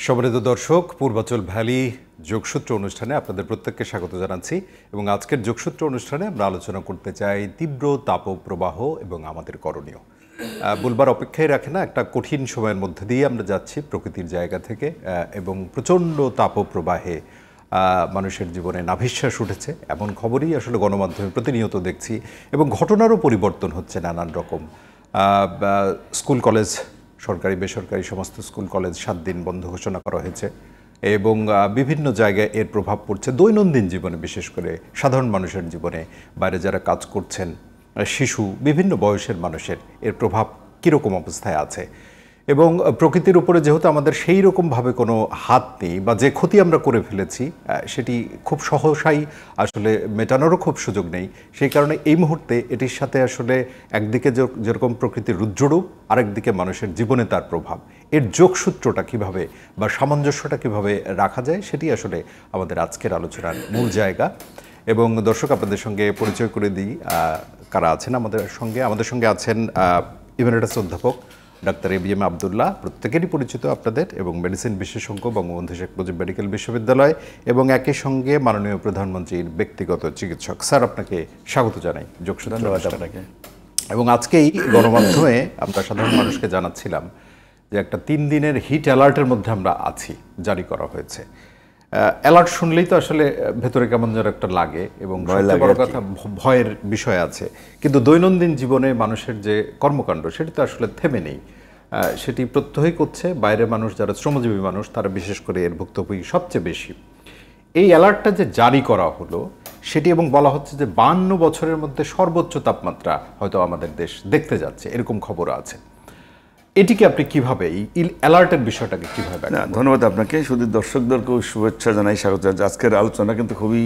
সম্মানিত দর্শক, পূর্বাচল ভ্যালি যোগসূত্র অনুষ্ঠানে আপনাদের প্রত্যেককে স্বাগত জানাচ্ছি এবং আজকের যোগসূত্র অনুষ্ঠানে আমরা আলোচনা করতে চাই তীব্র তাপপ্রবাহ এবং আমাদের করণীয়। বলবার অপেক্ষায় রাখে না, একটা কঠিন সময়ের মধ্যে দিয়ে আমরা যাচ্ছি প্রকৃতির জায়গা থেকে এবং প্রচণ্ড তাপপ্রবাহে মানুষের জীবনে নাভিশ্বাস উঠেছে এমন খবরই আসলে গণমাধ্যমে প্রতিনিয়ত দেখছি এবং ঘটনারও পরিবর্তন হচ্ছে নানান রকম। স্কুল কলেজ, সরকারি বেসরকারি সমস্ত স্কুল কলেজ 7 দিন বন্ধ ঘোষণা করা হয়েছে এবং বিভিন্ন জায়গায় এর প্রভাব পড়ছে দৈনন্দিন জীবনে, বিশেষ করে সাধারণ মানুষের জীবনে। বাইরে যারা কাজ করছেন, শিশু, বিভিন্ন বয়সের মানুষের এর প্রভাব কীরকম অবস্থায় আছে এবং প্রকৃতির উপরে যেহেতু আমাদের সেই রকমভাবে কোনো হাত নেই বা যে ক্ষতি আমরা করে ফেলেছি সেটি খুব সহসাই আসলে মেটানোরও খুব সুযোগ নেই। সেই কারণে এই মুহূর্তে এটির সাথে আসলে একদিকে যেরকম প্রকৃতির রুদ্ররূপ, আরেকদিকে মানুষের জীবনে তার প্রভাব, এর যোগসূত্রটা কীভাবে বা সামঞ্জস্যটা কীভাবে রাখা যায় সেটি আসলে আমাদের আজকের আলোচনার মূল জায়গা। এবং দর্শক, আপনাদের সঙ্গে পরিচয় করে দিই কারা আছেন আমাদের সঙ্গে আছেন ইমেরিটাস অধ্যাপক ডাক্তার এবিএম আবদুল্লাহ, প্রত্যেকেরই পরিচিত আপনাদের, এবং মেডিসিন বিশেষজ্ঞ বঙ্গবন্ধু শেখ মুজিব মেডিকেল বিশ্ববিদ্যালয়, এবং একই সঙ্গে মাননীয় প্রধানমন্ত্রীর ব্যক্তিগত চিকিৎসক। স্যার, আপনাকে স্বাগত জানাই যোগসূত্র আপনাকে। এবং আজকেই গণমাধ্যমে আমরা সাধারণ মানুষকে জানাচ্ছিলাম যে একটা 3 দিনের হিট অ্যালার্টের মধ্যে আমরা আছি, জারি করা হয়েছে। অ্যালার্ট শুনলেই তো আসলে ভেতরে কেমন যেন একটা লাগে এবং বড় কথা ভয়ের বিষয় আছে, কিন্তু দৈনন্দিন জীবনে মানুষের যে কর্মকাণ্ড সেটি তো আসলে থেমে নেই, সেটি প্রত্যহই করছে। বাইরে মানুষ, যারা শ্রমজীবী মানুষ, তারা বিশেষ করে এর ভুক্তভোগী সবচেয়ে বেশি। এই অ্যালার্টটা যে জারি করা হলো সেটি, এবং বলা হচ্ছে যে 52 বছরের মধ্যে সর্বোচ্চ তাপমাত্রা হয়তো আমাদের দেশ দেখতে যাচ্ছে, এরকম খবর আছে। এটিকে আপনি কীভাবে, এই অ্যালার্টের বিষয়টাকে কীভাবে? ধন্যবাদ আপনাকে, শুধু দর্শকদেরকেও শুভেচ্ছা জানাই, স্বাগত জানাই। আজকের আলোচনা কিন্তু খুবই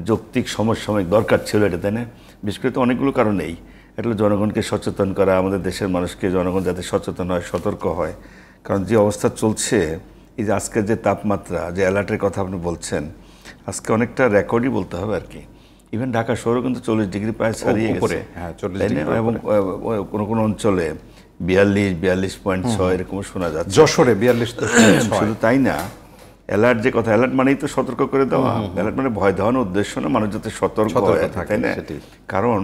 যৌক্তিক, সমসাময়িক দরকার ছিল এটা, তাই না? বিশেষ করে তো অনেকগুলো কারণেই। এটা হলো জনগণকে সচেতন করা, আমাদের দেশের মানুষকে, জনগণ যাতে সচেতন হয়, সতর্ক হয়। কারণ যে অবস্থা চলছে, এই যে আজকের যে তাপমাত্রা, যে অ্যালার্টের কথা আপনি বলছেন, আজকে অনেকটা রেকর্ডই বলতে হবে আর কি। ইভেন ঢাকা শহরও কিন্তু 40 ডিগ্রি প্রায় ছাড়িয়ে গেছে, এবং কোনো কোনো অঞ্চলে 42-42.6 এরকম শোনা যাচ্ছে। যশোরে 42। শুধু তাই না, অ্যালার্ট যে কথা, অ্যালার্ট মানেই তো সতর্ক করে দেওয়া। অ্যালার্ট মানে ভয় দেওয়ানোর উদ্দেশ্য না, মানুষ যাতে সতর্ক হয়, তাই না? কারণ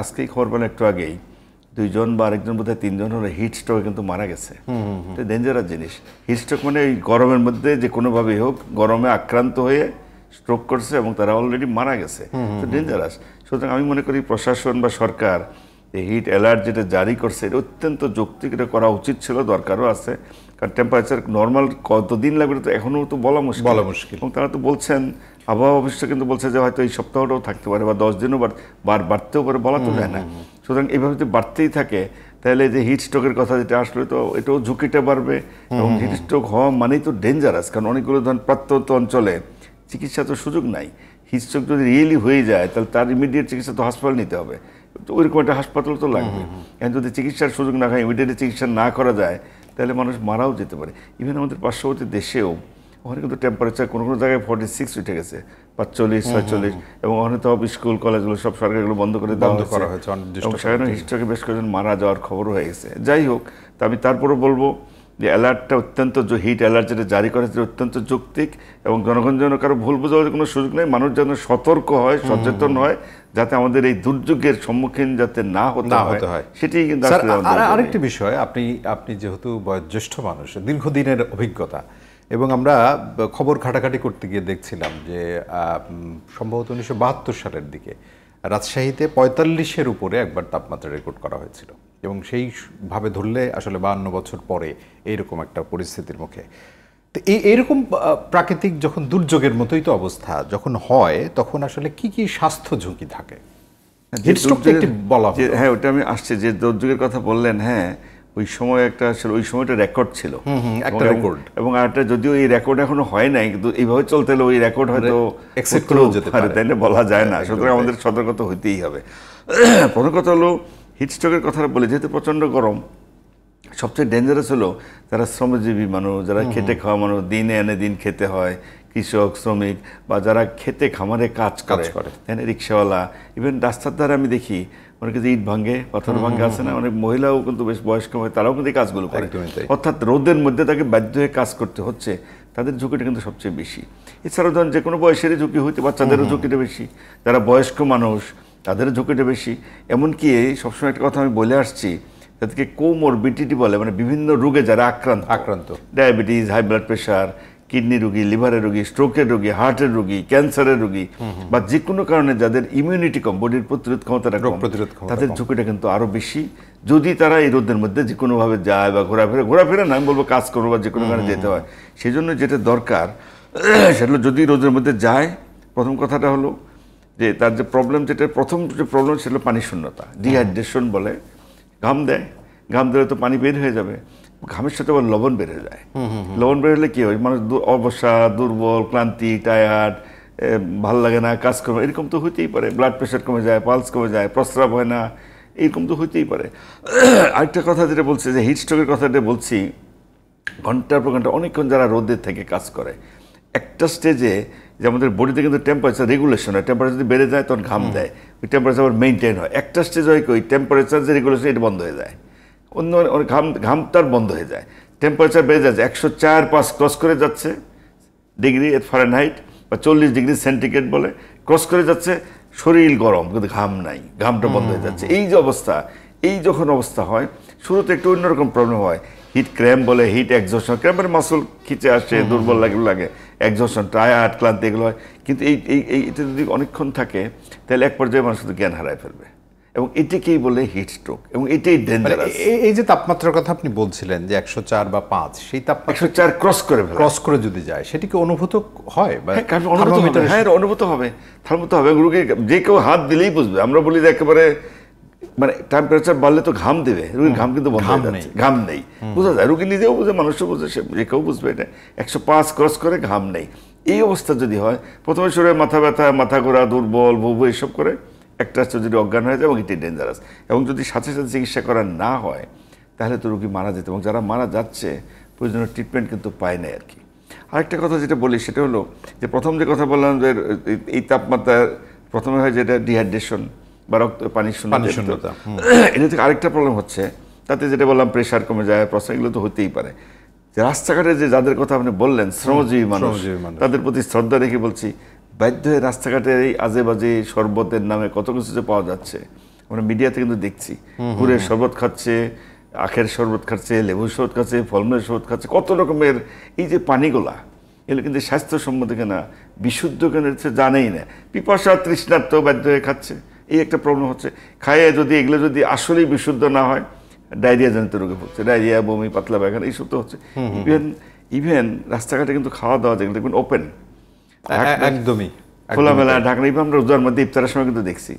আজকেই খবর পেলাম একটু আগেই 2 জন বা আরেকজন বোধহয় 3 জন হলো হিট স্ট্রোকে কিন্তু মারা গেছে। এটা ডেঞ্জারাস জিনিস। হিট স্ট্রোক মানে এই গরমের মধ্যে যে কোনোভাবেই হোক গরমে আক্রান্ত হয়ে স্ট্রোক করছে এবং তারা অলরেডি মারা গেছে। তো ডেঞ্জারাস। সুতরাং আমি মনে করি প্রশাসন বা সরকার এই হিট অ্যালার্ট যেটা জারি করছে, এটা অত্যন্ত যৌক্তিক, এটা করা উচিত ছিল, দরকারও আছে। কারণ টেম্পারেচার নর্মাল কতদিন লাগবে তো এখনও তো বলা মুশকিল। এবং তারা তো বলছেন, আবহাওয়া অফিস কিন্তু বলছে যে হয়তো এই সপ্তাহটাও থাকতে পারে বা 10 দিনও বাড়তেও পারে, বলা তো যায় না। সুতরাং এইভাবে যদি বাড়তেই থাকে তাহলে যে হিট স্ট্রোকের কথা যেটা আসলে, তো এটাও ঝুঁকিটা বাড়বে। এবং হিট স্ট্রোক হওয়া মানেই তো ডেঞ্জারাস, কারণ অনেকগুলো ধরেন প্রত্যন্ত অঞ্চলে চিকিৎসা তো সুযোগ নাই। হিট স্ট্রোক যদি রিয়েলি হয়ে যায় তাহলে তার ইমিডিয়েট চিকিৎসা তো হাসপাতাল নিতে হবে, তো ওইরকম একটা হাসপাতাল তো লাগবে। এখন যদি চিকিৎসার সুযোগ না হয়, ইমিডিয়েটলি চিকিৎসা না করা যায়, তাহলে মানুষ মারাও যেতে পারে। ইভেন আমাদের পার্শ্ববর্তী দেশেও ওখানে কিন্তু টেম্পারেচার কোনো কোনো জায়গায় 46 উঠে গেছে, 45-46, এবং ওখানে তো স্কুল কলেজগুলো সব সরকারগুলো বন্ধ করে দেওয়া হয়েছে, এবং সেখানে হিস্ট্রোকে বেশ কয়েকজন মারা যাওয়ার খবরও হয়ে গেছে। যাই হোক, তা আমি তারপরে বলবো যে অ্যালার্টটা অত্যন্ত, হিট অ্যালার্ট যেটা জারি করেছে অত্যন্ত যৌক্তিক, এবং জনগণ যেন কারো ভুল বোঝার কোনো সুযোগ নেই, মানুষ যেন সতর্ক হয়, সচেতন হয়, যাতে আমাদের এই দুর্যোগের সম্মুখীন যাতে না হতে হয় সেটাই কিন্তু। আরেকটি বিষয়, আপনি যেহেতু বয়োজ্যেষ্ঠ মানুষ, দীর্ঘদিনের অভিজ্ঞতা, এবং আমরা খবর ঘাটাঘাটি করতে গিয়ে দেখছিলাম যে সম্ভবত 1972 সালের দিকে রাজশাহীতে 45-এর উপরে একবার তাপমাত্রা রেকর্ড করা হয়েছিল, এবং সেইভাবে ধরলে আসলে 52 বছর পরে এইরকম একটা পরিস্থিতির মুখে। তো এইরকম প্রাকৃতিক যখন দুর্যোগের মতোই তো অবস্থা যখন হয়, তখন আসলে কি কি স্বাস্থ্য ঝুঁকি থাকে? হ্যাঁ, ওটা আমি আসছে যে দুর্যোগের কথা বললেন। হ্যাঁ, ওই সময় ওই সময়টা রেকর্ড ছিল, এবং আরেকটা, যদিও এই রেকর্ড এখনো হয় নাই, কিন্তু এইভাবে চলতে হলে ওই রেকর্ড হয়তো এক্সেপ্ট করেও যেতে পারে, তাই না? বলা যায় না। সুতরাং আমাদের সতর্কতা হইতেই হবে। প্রথম কথা হলো হিট স্ট্রোকের কথা বলে, যেহেতু প্রচণ্ড গরম, সবচেয়ে ডেঞ্জারাস হলো যারা শ্রমজীবী মানুষ, যারা খেটে খাওয়া মানুষ, দিনে এনে দিন খেতে হয়, কৃষক, শ্রমিক, বা যারা খেতে খামারে কাজ করে, তাই না, রিক্সাওয়ালা, ইভেন রাস্তার ধারে আমি দেখি অনেকে যে ইট ভাঙে, পাথর ভাঙে আছে না, অনেক মহিলাও কিন্তু বেশ বয়স্ক হয়, তারাও কিন্তু এই কাজগুলো করে। অর্থাৎ রোদের মধ্যে তাকে বাধ্য হয়ে কাজ করতে হচ্ছে, তাদের ঝুঁকিটা কিন্তু সবচেয়ে বেশি। এছাড়াও ধরেন যে কোনো বয়সেরই ঝুঁকি হইতে, বাচ্চাদেরও ঝুঁকিটা বেশি, যারা বয়স্ক মানুষ তাদেরও ঝুঁকিটা বেশি। এমনকি সবসময় একটা কথা আমি বলে আসছি, তাদেরকে কোমরবিডিটি বলে, মানে বিভিন্ন রোগে যারা আক্রান্ত, diabetes, high blood pressure, kidney রোগী, লিভারের রোগী, স্ট্রোকের রোগী, হার্টের রোগী, ক্যান্সারের রোগী, বা যে কোনো কারণে যাদের ইমিউনিটি কম, বডির প্রতিরোধ ক্ষমতাটা কম, তাদের ঝুঁকিটা কিন্তু আরও বেশি যদি তারা এই রোদের মধ্যে যে কোনোভাবে যায় বা ঘোরাফেরা না, আমি বলবো কাজ করবো বা যে কোনো কারণে যেতে হয়। সেই জন্য যেটা দরকার সেটা যদি রোদের মধ্যে যায়, প্রথম কথাটা হলো যে তার যে প্রবলেম, প্রথম যে প্রবলেম সেটা পানি শূন্যতা, ডিহাইড্রেশন বলে। ঘাম দেয়, ঘাম দিলে তো পানি বের হয়ে যাবে, ঘামের সাথে আবার লবণ বের হয়ে যায়। লবণ বের হলে কি হয়, মানুষ অবসাদ, দুর্বল, ক্লান্তি, টায়ার্ড, ভাল লাগে না, কাজ করবে, এরকম তো হইতেই পারে। ব্লাড প্রেশার কমে যায়, পালস কমে যায়, প্রস্রাব হয় না, এরকম তো হইতেই পারে। আরেকটা কথা যেটা বলছে যে হিট স্ট্রোকের কথাটা বলছি, ঘন্টার পর ঘন্টা অনেকক্ষণ যারা রোদের থেকে কাজ করে, একটা স্টেজে যে আমাদের বডিতে কিন্তু টেম্পারেচার রেগুলেশন হয়, টেম্পারেচার যদি বেড়ে যায় তখন ঘাম দেয়, ওই টেম্পারেচার আবার মেনটেন হয়। একটা স্টেজ হয় কি ওই টেম্পারেচার যে রেগুলেশন এটা বন্ধ হয়ে যায়, অন্য ঘামটার বন্ধ হয়ে যায়, টেম্পারেচার বেড়ে যাচ্ছে, 104-5 ক্রস করে যাচ্ছে ডিগ্রি ফারেনহাইট বা 40 ডিগ্রি সেন্টিগ্রেড বলে, ক্রস করে যাচ্ছে, শরীর গরম কিন্তু ঘাম নাই, ঘামটা বন্ধ হয়ে যাচ্ছে। এই যে অবস্থা, এই যখন অবস্থা হয়, শুরুতে একটু অন্যরকম প্রবলেম হয়, হিট ক্র্যাম্প বলে, হিট এক্সজশন, ক্র্যাম্পের মাসল খিচে আসে, দুর্বল লাগে, এক্সজশন, টায়ার্ড, ক্লান্তি, এগুলো হয়। কিন্তু এটা যদি অনেকক্ষণ থাকে তাহলে এক পর্যায়ে মানুষ শুধু জ্ঞান হারায় ফেলবে, এবং এটাকেই বলে হিট স্ট্রোক, এবং এটাই ডেঞ্জারাস। এই যে তাপমাত্রার কথা আপনি বলছিলেন যে 104 বা 5, সেই তাপমাত্রা 104 ক্রস করে যদি যায়, সেটি কি অনুভূত হয়? হ্যাঁ, অনুভূত হবে, রোগী যে কেউ হাত দিলেই বুঝবে। আমরা বলি যে একেবারে মানে টেম্পারেচার বাড়লে তো ঘাম দেবে, রোগীর ঘাম কিন্তু বন্ধ হয়ে যাচ্ছে, ঘাম নেই, বোঝা যায়, রোগী নিজেও বুঝে, মানুষও বুঝে, যে কেউ বুঝবে এটা 105 ক্রস করে ঘাম নেই। এই অবস্থা যদি হয়, প্রথমে শরীরে মাথা ব্যথা, মাথা ঘোরা, দুর্বল, বুবু এইসব করে, একটা যদি অজ্ঞান হয়ে যায়, এবং এটি ডেঞ্জারাস। এবং যদি সাথে সাথে চিকিৎসা করা না হয় তাহলে তো রোগী মারা যেত, এবং যারা মারা যাচ্ছে প্রয়োজনীয় ট্রিটমেন্ট কিন্তু পায় না আর কি। আরেকটা কথা যেটা বলি সেটা হলো যে প্রথম যে কথা বললাম যে এই তাপমাত্রা প্রথমে হয় যেটা ডিহাইড্রেশন বা পানির শূন্যতা, এটা থেকে আরেকটা প্রবলেম হচ্ছে, তাতে যেটা বললাম প্রেশার কমে যায়, প্রস্রাব, এগুলো তো হতেই পারে। যে রাস্তাঘাটে যে যাদের কথা আপনি বললেন, শ্রমজীবী মানুষ, তাদের প্রতি শ্রদ্ধা রেখে বলছি, বাধ্য হয়ে রাস্তাঘাটে এই আজে বাজে শরবতের নামে কত কিছু যে পাওয়া যাচ্ছে, আমরা মিডিয়াতে কিন্তু দেখছি, গুড়ের শরবত খাচ্ছে, আখের শরবত খাচ্ছে, লেবুর শরবত খাচ্ছে, ফলমূলের শরবত খাচ্ছে, কত রকমের এই যে পানিগুলা, এগুলো কিন্তু স্বাস্থ্যসম্মত কিনা, বিশুদ্ধ কেন জানেই না, পিপাসা তৃষ্ণার্ত বাধ্য হয়ে খাচ্ছে। এই একটা প্রবলেম হচ্ছে। খাইয়ে যদি এগুলো যদি আসলেই বিশুদ্ধ না হয়, ডায়রিয়া জনিত রোগে ভুগছে, ডায়রিয়া, বমি, পাতলা পায়খানা, এইসব তো হচ্ছে। ইভেন রাস্তাঘাটে কিন্তু খাওয়া দাওয়া যেগুলো দেখবেন ওপেন, একদমই খোলামেলা ঢাকনা, আমরা রোজার মধ্যে ইফতারের সময় কিন্তু দেখছি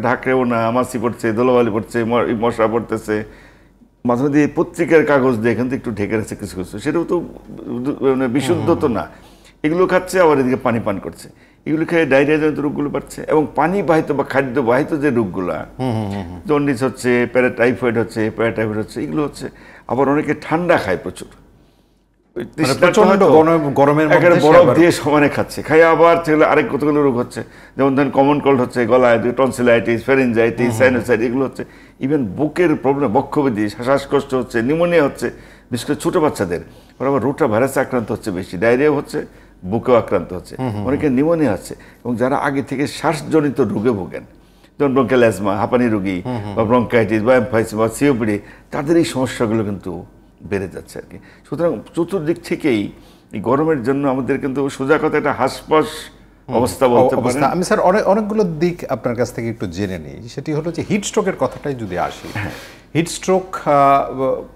ঢাকেও না, মাছি পড়ছে, ধুলোবালি পড়ছে, মশা পড়তেছে, মাঝে মধ্যে পত্রিকার কাগজ দিয়ে এখান থেকে একটু ঢেকে রাখছে কিছু কিছু, সেটাও তো মানে বিশুদ্ধ তো না। এগুলো খাচ্ছে, আবার এদিকে পানি পান করছে, এগুলো খেয়ে ডায়রিয়া জনিত রোগগুলো বাড়ছে। এবং পানি বাহিত বা খাদ্য বাহিত যে রোগগুলা, জন্ডিস হচ্ছে, টাইফয়েড হচ্ছে, প্যারাটাইফয়েড হচ্ছে, এগুলো হচ্ছে। আবার অনেকে ঠান্ডা খায় প্রচুর, গরমের বরফ দিয়ে সমানে খাচ্ছে, খাই আবার সেগুলো আরেক কতগুলো রোগ হচ্ছে, যেমন ধরেন কমন কোল্ড হচ্ছে, গলায় টনসিলাইটিস, ফেরিনজাইটিস, সাইনোসাইটিস, এগুলো হচ্ছে। ইভেন বুকের প্রবলেম, বক্ষব্যাধি, শ্বাসকষ্ট হচ্ছে, নিউমোনিয়া হচ্ছে, বিশেষ করে ছোটো বাচ্চাদের। ওরা আবার রোটা ভাইরাসে আক্রান্ত হচ্ছে বেশি, ডায়রিয়া হচ্ছে, বুকেও আক্রান্ত হচ্ছে, অনেকে নিউমোনিয়া হচ্ছে। এবং যারা আগে থেকে শ্বাসজনিত রোগে ভোগেন, যেমন ব্রঙ্কাল অ্যাজমা, হাঁপানি রোগী, বা ব্রঙ্কাইটিস বা এমফাইটিস বা সিওপিডি, তাদের এই সমস্যাগুলো কিন্তু বেড়ে যাচ্ছে আর কি। সুতরাং চতুর্দিক থেকেই এই গরমের জন্য আমাদের কিন্তু সোজা কথা একটা হাসপাস অবস্থা বলতে পারেন। আমি স্যার অনেকগুলো দিক আপনার কাছ থেকে একটু জেনে নিই। সেটি হলো যে হিট স্ট্রোকের কথাটাই যদি আসি, হিট স্ট্রোক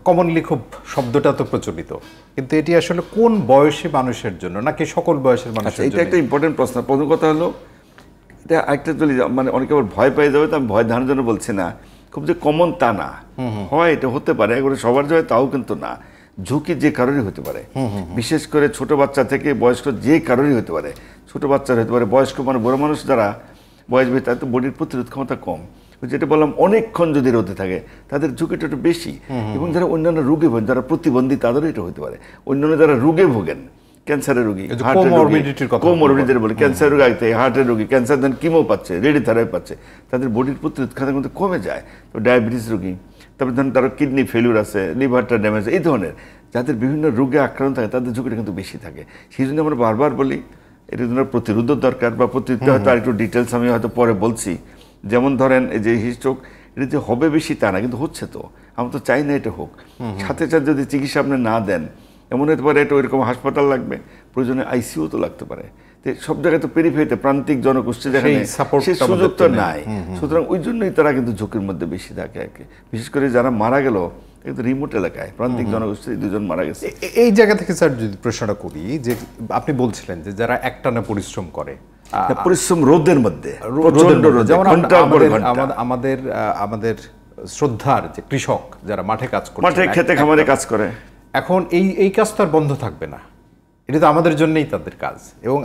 কমনলি খুব শব্দটা তো প্রচলিত, কিন্তু এটি আসলে কোন বয়সী মানুষের জন্য, নাকি সকল বয়সের মানুষের জন্য? এটা একটা ইম্পর্টেন্ট প্রশ্ন। প্রথম কথা হলো এটা একটা চলে, মানে অনেকে আবার ভয় পেয়ে যাবে, তো আমি ভয় ধারণার জন্য বলছি না, খুব যে কমন তা না, হয় এটা হতে পারে, একবারে সবার জয় তাও কিন্তু না। ঝুঁকি যে কারণেই হতে পারে, বিশেষ করে ছোট বাচ্চা থেকে বয়স্ক যে কারণেই হতে পারে। ছোট বাচ্চার হতে পারে, বয়স্ক মানে বড় মানুষ যারা বয়স বেশি, তাদের তো বডির প্রতিরোধ ক্ষমতা কম, যেটা বললাম অনেকক্ষণ যদি রোদে থাকে তাদের ঝুঁকিটা একটু বেশি। এবং যারা অন্যান্য রোগে ভোগেন, যারা প্রতিবন্ধী, তাদেরও এটা হতে পারে। অন্যান্য যারা রোগে ভোগেন, ক্যান্সারের রোগী, কোমরবিডিটির কথা কোমরবিডিটির বলি, ক্যান্সার রোগী আগে, হার্টের রোগী, ক্যান্সার দেন কিমো পাচ্ছে, রেডিওথেরাপি পাচ্ছে, তাদের বডির প্রতিরোধ ক্ষমতা কিন্তু কমে যায়। তো ডায়াবেটিস রোগী, তারপরে ধরেন তার কিডনি ফেলিউর আছে, লিভারটা ড্যামেজ, এই ধরনের যাদের বিভিন্ন রোগে আক্রান্ত থাকে তাদের ঝুঁকিটা কিন্তু বেশি থাকে। সেই জন্য আমরা বারবার বলি এটার জন্য প্রতিরোধের দরকার, বা প্রতিরোধ হয়তো আরেকটু ডিটেলস আমি হয়তো পরে বলছি। যেমন ধরেন এই যে হিস্ট্রোক, এটা যে হবে বেশি তা না, কিন্তু হচ্ছে। তো আমরা তো চাই না এটা হোক। সাথে সাথে যদি চিকিৎসা আপনি না দেন, এমন হতে পারে এটা ওইরকম হাসপাতাল লাগবে, প্রয়োজনে আইসিইউ তো লাগতে পারে। সব জায়গায় তো পেরিফেরিতে প্রান্তিক জনগোষ্ঠী যেখানে সেই সুযোগ তো নাই, সুতরাং ওই জন্যই তারা কিন্তু ঝুঁকির মধ্যে বেশি থাকে আর কি। বিশেষ করে যারা মারা গেল কিন্তু রিমোট এলাকায়, প্রান্তিক জনগোষ্ঠী 2 জন মারা গেছে। এই জায়গা থেকে স্যার যদি প্রশ্নটা করি, যে আপনি বলছিলেন যে যারা একটানা পরিশ্রম করে, পরিশ্রম রোদের মধ্যে, যেমন আমাদের শ্রদ্ধার যে কৃষক যারা মাঠে কাজ করে, মাঠে খেতে খামারে কাজ করে, এখন এই কাজ তো আর বন্ধ থাকবে না, এটা তো আমাদের জন্যই তাদের কাজ। এবং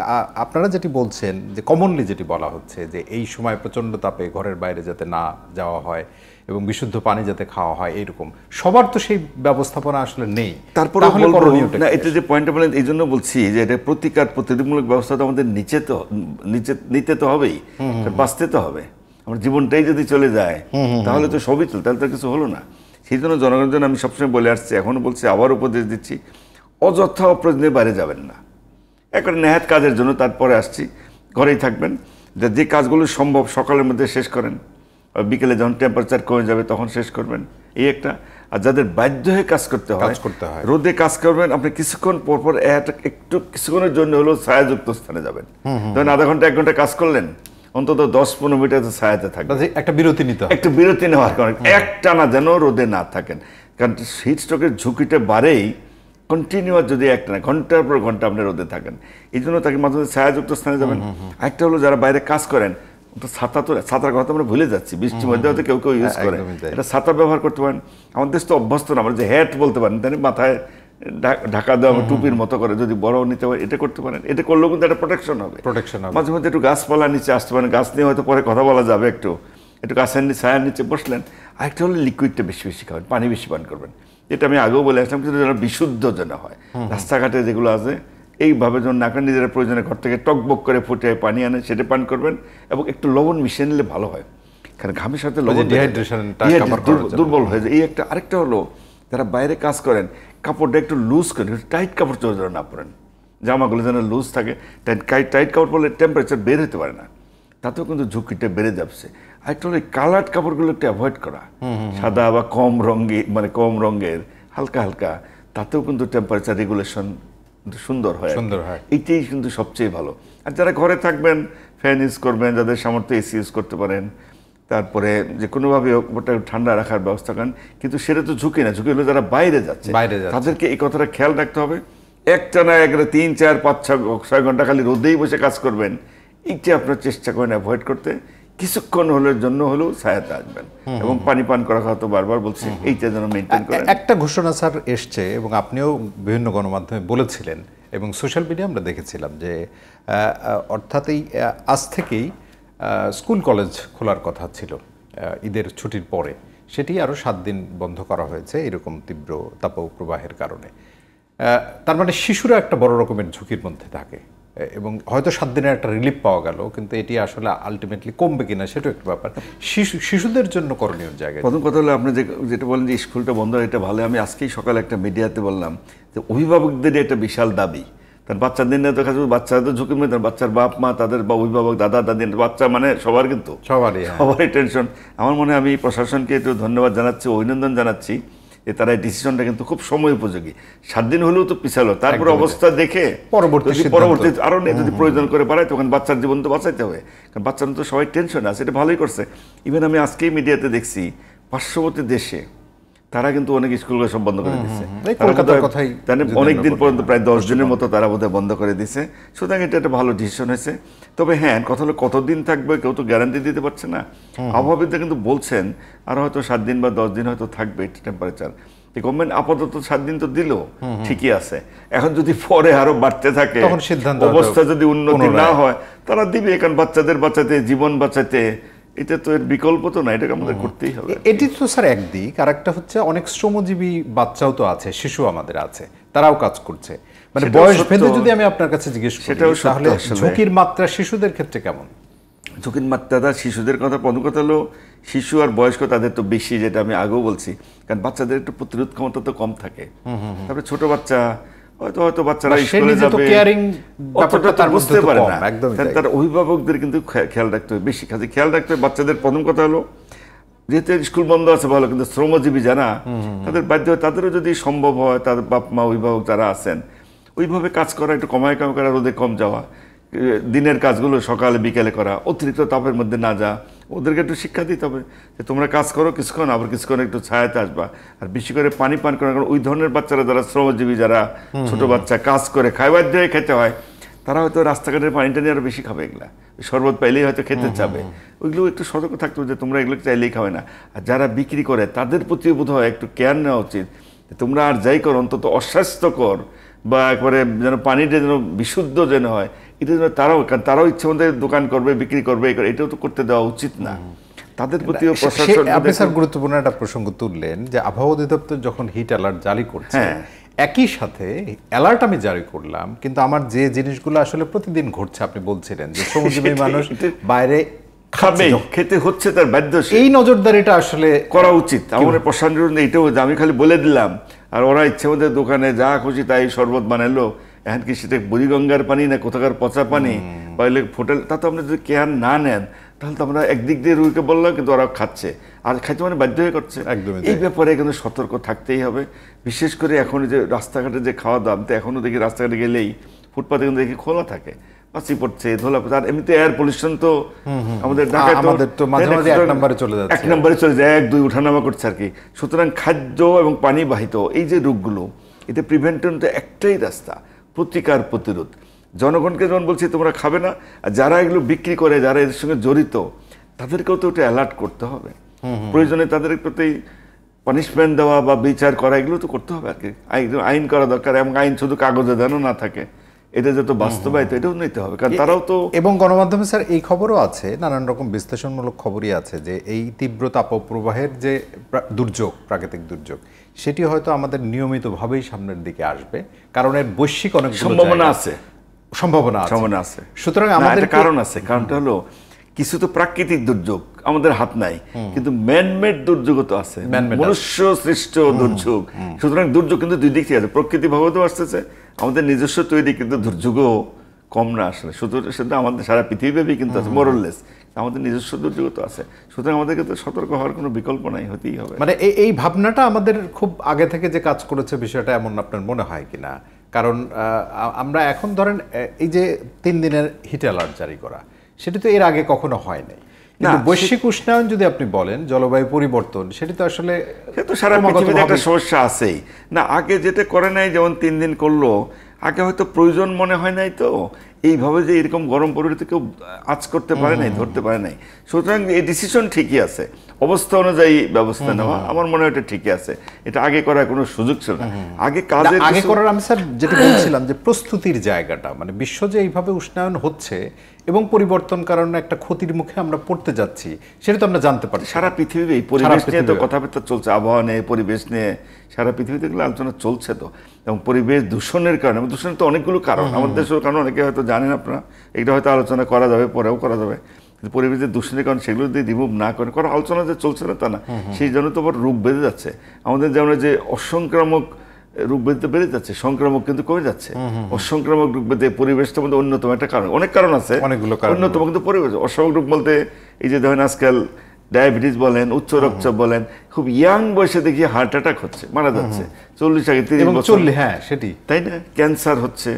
আপনারা যেটি বলছেন যে কমনলি যেটি বলা হচ্ছে যে এই সময় প্রচণ্ড তাপে ঘরের বাইরে যাতে না যাওয়া হয় এবং বিশুদ্ধ পানি যাতে খাওয়া হয়, এইরকম সবার তো সেই ব্যবস্থাপনা আসলে নেই। তারপরে না, এটা যে পয়েন্টটা বলেন এই জন্য বলছি যে এটা প্রতিরোধমূলক ব্যবস্থা তো আমাদের নিতে তো হবেই, বাঁচতে তো হবে। আমার জীবনটাই যদি চলে যায় তাহলে তো সবই চল, তাহলে তো কিছু হলো না। সেই জন্য জনগণের জন্য আমি সবসময় বলে আসছি, এখনো বলছি, আবার উপদেশ দিচ্ছি, অযথা অপ্রয়োজনে বাইরে যাবেন না। একবার নেহাত কাজের জন্য, তারপরে আসছি, ঘরেই থাকবেন। যে কাজগুলো সম্ভব সকালের মধ্যে শেষ করেন, বিকেলে যখন টেম্পারেচার কমে যাবে তখন শেষ করবেন, এই একটা। আর যাদের বাধ্য হয়ে কাজ করতে হয়, রোদে কাজ করবেন, আপনি কিছুক্ষণ পরপর একটু কিছুক্ষণের জন্য হলেও ছায়াযুক্ত স্থানে যাবেন। ধরেন আধা ঘন্টা 1 ঘন্টা কাজ করলেন, অন্তত 10-15 মিনিট ছায়াতে থাকবেন, একটা বিরতি নিতে হয়। একটু বিরতি নেওয়ার কারণে একটানা যেন রোদে না থাকেন, কারণ হিট স্ট্রোকের ঝুঁকিটা বাড়েই কন্টিনিউয়াস যদি একটানা ঘন্টার পর ঘন্টা আপনি রোদে থাকেন। এই জন্য তাকে মাঝে মাঝে ছায়াযুক্ত স্থানে যাবেন। একটা হলো যারা বাইরে কাজ করেন, ছাতার কথা আমরা ভুলে যাচ্ছি, বৃষ্টির মধ্যে হয়তো কেউ কেউ ইউজ করে, এটা ছাতা ব্যবহার করতে পারেন। আমাদের দেশ তো অভ্যস্ত না, আমরা যে হ্যাট বলতে পারেন, তাই মাথায় ঢাকা দেওয়া টুপির মতো করে যদি বড় নিতে পারেন, এটা করতে পারেন। এটা করলেও কিন্তু একটা প্রোটেকশন হবে। মাঝে মধ্যে একটু গাছপালা নিচে আসতে পারেন, গাছ নিয়ে হয়তো পরে কথা বলা যাবে, একটু গাছের ছায়ার নিচে বসলেন। আরেকটা হলো লিকুইডটা বেশি বেশি খাবেন, পানি বেশি পান করবেন। এটা আমি আগেও বলে আসলাম, কিন্তু যেন বিশুদ্ধ যেন হয়। রাস্তাঘাটে যেগুলো আছে এইভাবে যখন না করেন, নিজেরা প্রয়োজনে ঘর থেকে টকবক করে ফুটে পানি আনে, সেটা পান করবেন, এবং একটু লবণ মিশিয়ে নিলে ভালো হয়, কারণ ঘামের সাথে লবণ দুর্বল হয়ে যায়। এই একটা। আরেকটা হলো যারা বাইরে কাজ করেন, কাপড়টা একটু লুজ করেন, টাইট কাপড় চোপড় না পরেন, জামাগুলো যেন লুজ থাকে। টাইট কাপড় পরলে টেম্পারেচার বের হতে পারে না, তাতেও কিন্তু ঝুঁকিটা বেড়ে যাচ্ছে। আরেকটা হলো কালার্ড কাপড়গুলো একটু অ্যাভয়েড করা, সাদা বা কম রঙের হালকা হালকা, তাতেও কিন্তু টেম্পারেচার রেগুলেশন সুন্দর হয়। এইটাই কিন্তু সবচেয়ে ভালো। আর যারা ঘরে থাকবেন, ফ্যান ইউজ করবেন, যাদের সামর্থ্য এসি ইউজ করতে পারেন, তারপরে যে কোনোভাবে ওটা ঠান্ডা রাখার ব্যবস্থা করেন। কিন্তু সেটা তো ঝুঁকি না, ঝুঁকি হলো যারা বাইরে যাচ্ছে, তাদেরকে এই কথাটা খেয়াল রাখতে হবে। একটানা 3, 4, 5, 6 ঘন্টা খালি রোদেই বসে কাজ করবেন, এইটা আপনার চেষ্টা করেন অ্যাভয়েড করতে। কিছুক্ষণ হলের জন্য হলেও ছায়াতে আসবেন, এবং পানি পান করা কথা বারবার বলছি, এইটা যেন মেনটেন করেন। একটা ঘোষণা স্যার এসছে, এবং আপনিও বিভিন্ন গণমাধ্যমে বলেছিলেন, এবং সোশ্যাল মিডিয়া আমরা দেখেছিলাম যে অর্থাৎ এই আজ থেকেই স্কুল কলেজ খোলার কথা ছিল ঈদের ছুটির পরে, সেটি আরও 7 দিন বন্ধ করা হয়েছে এরকম তীব্র তাপপ্রবাহের কারণে। তার মানে শিশুরা একটা বড় রকমের ঝুঁকির মধ্যে থাকে, এবং হয়তো 7 দিনের একটা রিলিফ পাওয়া গেল, কিন্তু এটি আসলে আলটিমেটলি কমবে কিনা সেটাও একটা ব্যাপার। শিশুদের জন্য করণীয় জায়গায় প্রথম কথা হলো আপনি যেটা বলেন যে স্কুলটা বন্ধ, এটা ভালো। আমি আজকেই সকালে একটা মিডিয়াতে বললাম যে অভিভাবকদের একটা বিশাল দাবি, তার বাচ্চাদের নিয়ে তো কাজ, বাচ্চারা তো ঝুঁকির মধ্যে, বাচ্চার বাপ মা, তাদের বা অভিভাবক, দাদা দাদি, বাচ্চা মানে সবার, কিন্তু সবারই টেনশন। আমার মনে হয় আমি প্রশাসনকে একটু ধন্যবাদ জানাচ্ছি, অভিনন্দন জানাচ্ছি যে তারা এই ডিসিশনটা কিন্তু খুব সময় উপযোগী। 7 দিন হলেও তো পিছালো, তারপরে অবস্থা দেখে পরবর্তী আরও যদি প্রয়োজন করে বাড়ায়, তখন বাচ্চার জীবন তো বাঁচাইতে হবে, কারণ বাচ্চারা তো সবাই টেনশন আছে। এটা ভালোই করছে। ইভেন আমি আজকেই মিডিয়াতে দেখছি পার্শ্ববর্তী দেশে তারা কিন্তু অনেক স্কুলগুলো সব বন্ধ করে দিচ্ছে, অনেকদিন পর্যন্ত, প্রায় 10 দিনের মতো তারা বোধহয় বন্ধ করে দিচ্ছে। সুতরাং এটা একটা ভালো ডিসিশন হয়েছে। তবে হ্যাঁ, কথা হলো কতদিন থাকবে কেউ তো গ্যারান্টি দিতে পারছে না। আবহাওয়াবিদরা কিন্তু বলছেন আর হয়তো 7 দিন বা 10 দিন হয়তো থাকবে টেম্পারেচার। গভর্নমেন্ট আপাতত 7 দিন তো দিল, ঠিকই আছে। এখন যদি পরে আরো বাড়তে থাকে, অবস্থা যদি উন্নতি না হয়, তারা দিবে, কারণ বাচ্চাদের বাঁচাতে, জীবন বাঁচাতে, এটা তো এর বিকল্প তো না, এটাকে আমাদের করতেই হবে। এটি তো স্যার একদিক, আর একটা হচ্ছে অনেক শ্রমজীবী বাচ্চাও তো আছে, শিশু আমাদের আছে, তারাও কাজ করছে। মানে বয়স ভেদে যদি আমি আপনার কাছে জিজ্ঞেস করি তাহলে ঝুঁকির মাত্রা শিশুদের ক্ষেত্রে কেমন? ঝুঁকির মাত্রাটা শিশুদের কথা, প্রথম কথা হলো শিশু আর বয়স্ক তাদের তো বেশি, যেটা আমি আগেও বলছি, কারণ বাচ্চাদের একটু প্রতিরোধ ক্ষমতা তো কম থাকে। তারপরে ছোট বাচ্চা হয়তো বাচ্চারা স্কুলে যাবে অতটা তার বুঝতে পারে না, তার অভিভাবকদের কিন্তু খেয়াল রাখতে হবে, বেশি কাজে খেয়াল রাখতে হবে বাচ্চাদের। প্রথম কথা হলো যেহেতু স্কুল বন্ধ আছে ভালো, কিন্তু শ্রমজীবী যারা তাদের বাধ্য হয়, তাদেরও যদি সম্ভব হয় তাদের বাপ মা অভিভাবক যারা আছেন ওইভাবে কাজ করা, একটু কমায় করা, রোদে কম যাওয়া, দিনের কাজগুলো সকালে বিকেলে করা, অতিরিক্ত তাপের মধ্যে না যা, ওদেরকে একটু শিক্ষা দিতে হবে যে তোমরা কাজ করো কিছুক্ষণ, আবার কিছুক্ষণ একটু ছায়াতে আসবা, আর বেশি করে পানি পান করা। কারণ ওই ধরনের বাচ্চারা যারা শ্রমজীবী, যারা ছোট বাচ্চা কাজ করে খায়, বাধ্য হয়ে খেতে হয়, তারা হয়তো রাস্তাঘাটের পানিটা নিয়ে আরো বেশি খাবে, এগুলা শরবত পাইলেই হয়তো খেতে চাবে, ওইগুলো একটু সতর্ক থাকতে হবে যে তোমরা এগুলো চাইলেই খাবে না। আর যারা বিক্রি করে তাদের প্রতিও বোধ হয় একটু কেয়ার নেওয়া উচিত, তোমরা আর যাই করো অন্তত অস্বাস্থ্যকর বা একবারে যেন পানিটা যেন বিশুদ্ধ যেন হয়, এটা যেন তারাও ইচ্ছে মধ্যে দোকান করবে, বিক্রি করবে, এটাও তো করতে দেওয়া উচিত না। তাদের প্রতিও প্রশাসন। আপনি স্যার গুরুত্বপূর্ণ একটা প্রসঙ্গ তুললেন যে আবহাওয়া অধিদপ্তর যখন হিট অ্যালার্ট জারি করছে, একই সাথে অ্যালার্ট আমি জারি করলাম, কিন্তু আমার যে জিনিসগুলো আসলে প্রতিদিন ঘটছে, আপনি বলছিলেন যে শ্রমজীবী মানুষ বাইরে খাবে, খেতে হচ্ছে, তার বাধ্য, এই নজরদারিটা আসলে করা উচিত। আমাদের প্রশাসন এটাও, আমি খালি বলে দিলাম আর ওরা ইচ্ছে মধ্যে দোকানে যা খুশি তাই শরবত বানালো, এখন কি সেটা বুড়িগঙ্গার পানি না কোথাকার পচা পানি বা হোটেল, তা তো আমরা যদি কেয়ার না নেন তাহলে তো আমরা একদিক দিয়ে রুইকে বললাম, কিন্তু ওরা খাচ্ছে, আর খাইতে মানে বাধ্য হয়ে করছে। এই ব্যাপারে কিন্তু সতর্ক থাকতেই হবে। বিশেষ করে এখন যে রাস্তাঘাটে যে খাওয়া দাম, তো এখনও দেখি রাস্তাঘাটে গেলেই ফুটপাতে কিন্তু দেখি খোলা থাকে, পাঁচি পড়ছে, ধোলা পড়ছে, আর এমনিতে এয়ার পলিউশন তো আমাদের ঢাকায় তো মাঝে মাঝে এক নম্বরে চলে যায়, 1, 2 উঠানামা করছে আর কি। সুতরাং খাদ্য এবং পানি বাহিত এই যে রোগগুলো, এতে প্রিভেন্টন তো একটাই রাস্তা, প্রতিকার, প্রতিরোধ। জনগণকে যেমন বলছি তোমরা খাবে না, আর যারা এগুলো বিক্রি করে, যারা এর সঙ্গে জড়িত, তাদেরকেও তো এটা অ্যালার্ট করতে হবে, প্রয়োজনে তাদের প্রতি পানিশমেন্ট দেওয়া বা বিচার করা, এগুলো তো করতে হবে আর কি। আইন করা দরকার, এবং আইন শুধু কাগজে যেন না থাকে, এটা যত বাস্তবায়িত এটাও নিতে হবে, কারণ তারাও তো। এবং গণমাধ্যমে স্যার এই খবরও আছে, নানান রকম বিশ্লেষণমূলক খবরই আছে যে এই তীব্র তাপপ্রবাহের যে দুর্যোগ, প্রাকৃতিক দুর্যোগ, সেটি হয়তো আমাদের নিয়মিতভাবেই সামনের দিকে আসবে, কারণ এর বৈশ্বিক অনেক সম্ভাবনা আছে। সুতরাং আমাদের কারণ আছে, কারণটা হলো কিছু তো প্রাকৃতিক দুর্যোগ আমাদের হাত নাই, কিন্তু ম্যানমেড দুর্যোগ তো আছে, মনুষ্য সৃষ্ট দুর্যোগ। সুতরাং দুর্যোগ কিন্তু দুই দিক থেকে আছে, প্রকৃতি ভাবে তো আসতেছে, আমাদের নিজস্ব তৈরি কিন্তু দুর্যোগও কম না আসলে, শুধু আমাদের সারা পৃথিবীব্যাপী কিন্তু আছে মোরলেস, আমাদের নিজস্ব দুর্যোগ তো আছে। সুতরাং আমাদেরকে তো সতর্ক হওয়ার কোনো বিকল্প নাই, হতেই হবে। মানে এই ভাবনাটা আমাদের খুব আগে থেকে যে কাজ করেছে বিষয়টা, এমন আপনার মনে হয় কিনা? কারণ আমরা এখন ধরেন এই যে 3 দিনের হিট অ্যালার্ট জারি করা, সেটি তো এর আগে কখনো হয় নাই। কিন্তু বৈশ্বিক উষ্ণায়ন যদি আপনি বলেন, জলবায়ু পরিবর্তন, সেটি তো আসলে সারা পৃথিবীতে একটা সমস্যা আছেই না। আগে যেটা করে নাই, যেমন 3 দিন করলো, আগে হয়তো প্রয়োজন মনে হয় নাই, তো এইভাবে যে এরকম গরম পরিস্থিতি কেউ আজ করতে পারে নাই, ধরতে পারে নাই। সুতরাং এই ডিসিশন ঠিকই আছে, অবস্থা অনুযায়ী ব্যবস্থা নেওয়া আমার মনে হয় এটা ঠিকই আছে। এটা আগে করার কোনো সুযোগ ছিল না, আগে করার। আমি স্যার যেটা বলছিলাম যে প্রস্তুতির জায়গাটা, মানে বিশ্ব যে এইভাবে উষ্ণায়ন হচ্ছে এবং পরিবর্তন কারণে একটা ক্ষতির মুখে আমরা পড়তে যাচ্ছি, সেটা তো আমরা জানতে পারি। সারা পৃথিবী এই পরিবেশ নিয়ে তো কথাবার্তা চলছে, আবহাওয়া নিয়ে, পরিবেশ নিয়ে সারা পৃথিবীতে এগুলো আলোচনা চলছে। তো এবং পরিবেশ দূষণের কারণে, দূষণের তো অনেকগুলো কারণ, আমাদের দেশের কারণ অনেকে হয়তো জানেন আপনারা, এটা হয়তো আলোচনা করা যাবে, পরেও করা যাবে। কিন্তু পরিবেশের দূষণের কারণ সেগুলো যদি রিমুভ না করে, কারণ আলোচনা যে চলছে না তা না, সেই জন্য তো আবার রোগ বেড়ে যাচ্ছে আমাদের। যেমন যে অসংক্রামক রোগ ব্যাধি বেড়ে যাচ্ছে, সংক্রামক কিন্তু কমে যাচ্ছে। অসংক্রামক রোগ ব্যাধি পরিবেশটা মধ্যে অন্যতম একটা কারণ, অনেক কারণ আছে, অন্যতম কিন্তু পরিবেশ। অসংক্রামক রোগ বলতে এই যে ধরেন আজকাল ডায়াবেটিস বলেন, উচ্চ রক্তচাপ বলেন, খুব ইয়াং বয়সে দেখি হার্ট অ্যাটাক হচ্ছে, মারা যাচ্ছে 40 আগে 30 বছর, হ্যাঁ সেটি তাই না? ক্যান্সার হচ্ছে,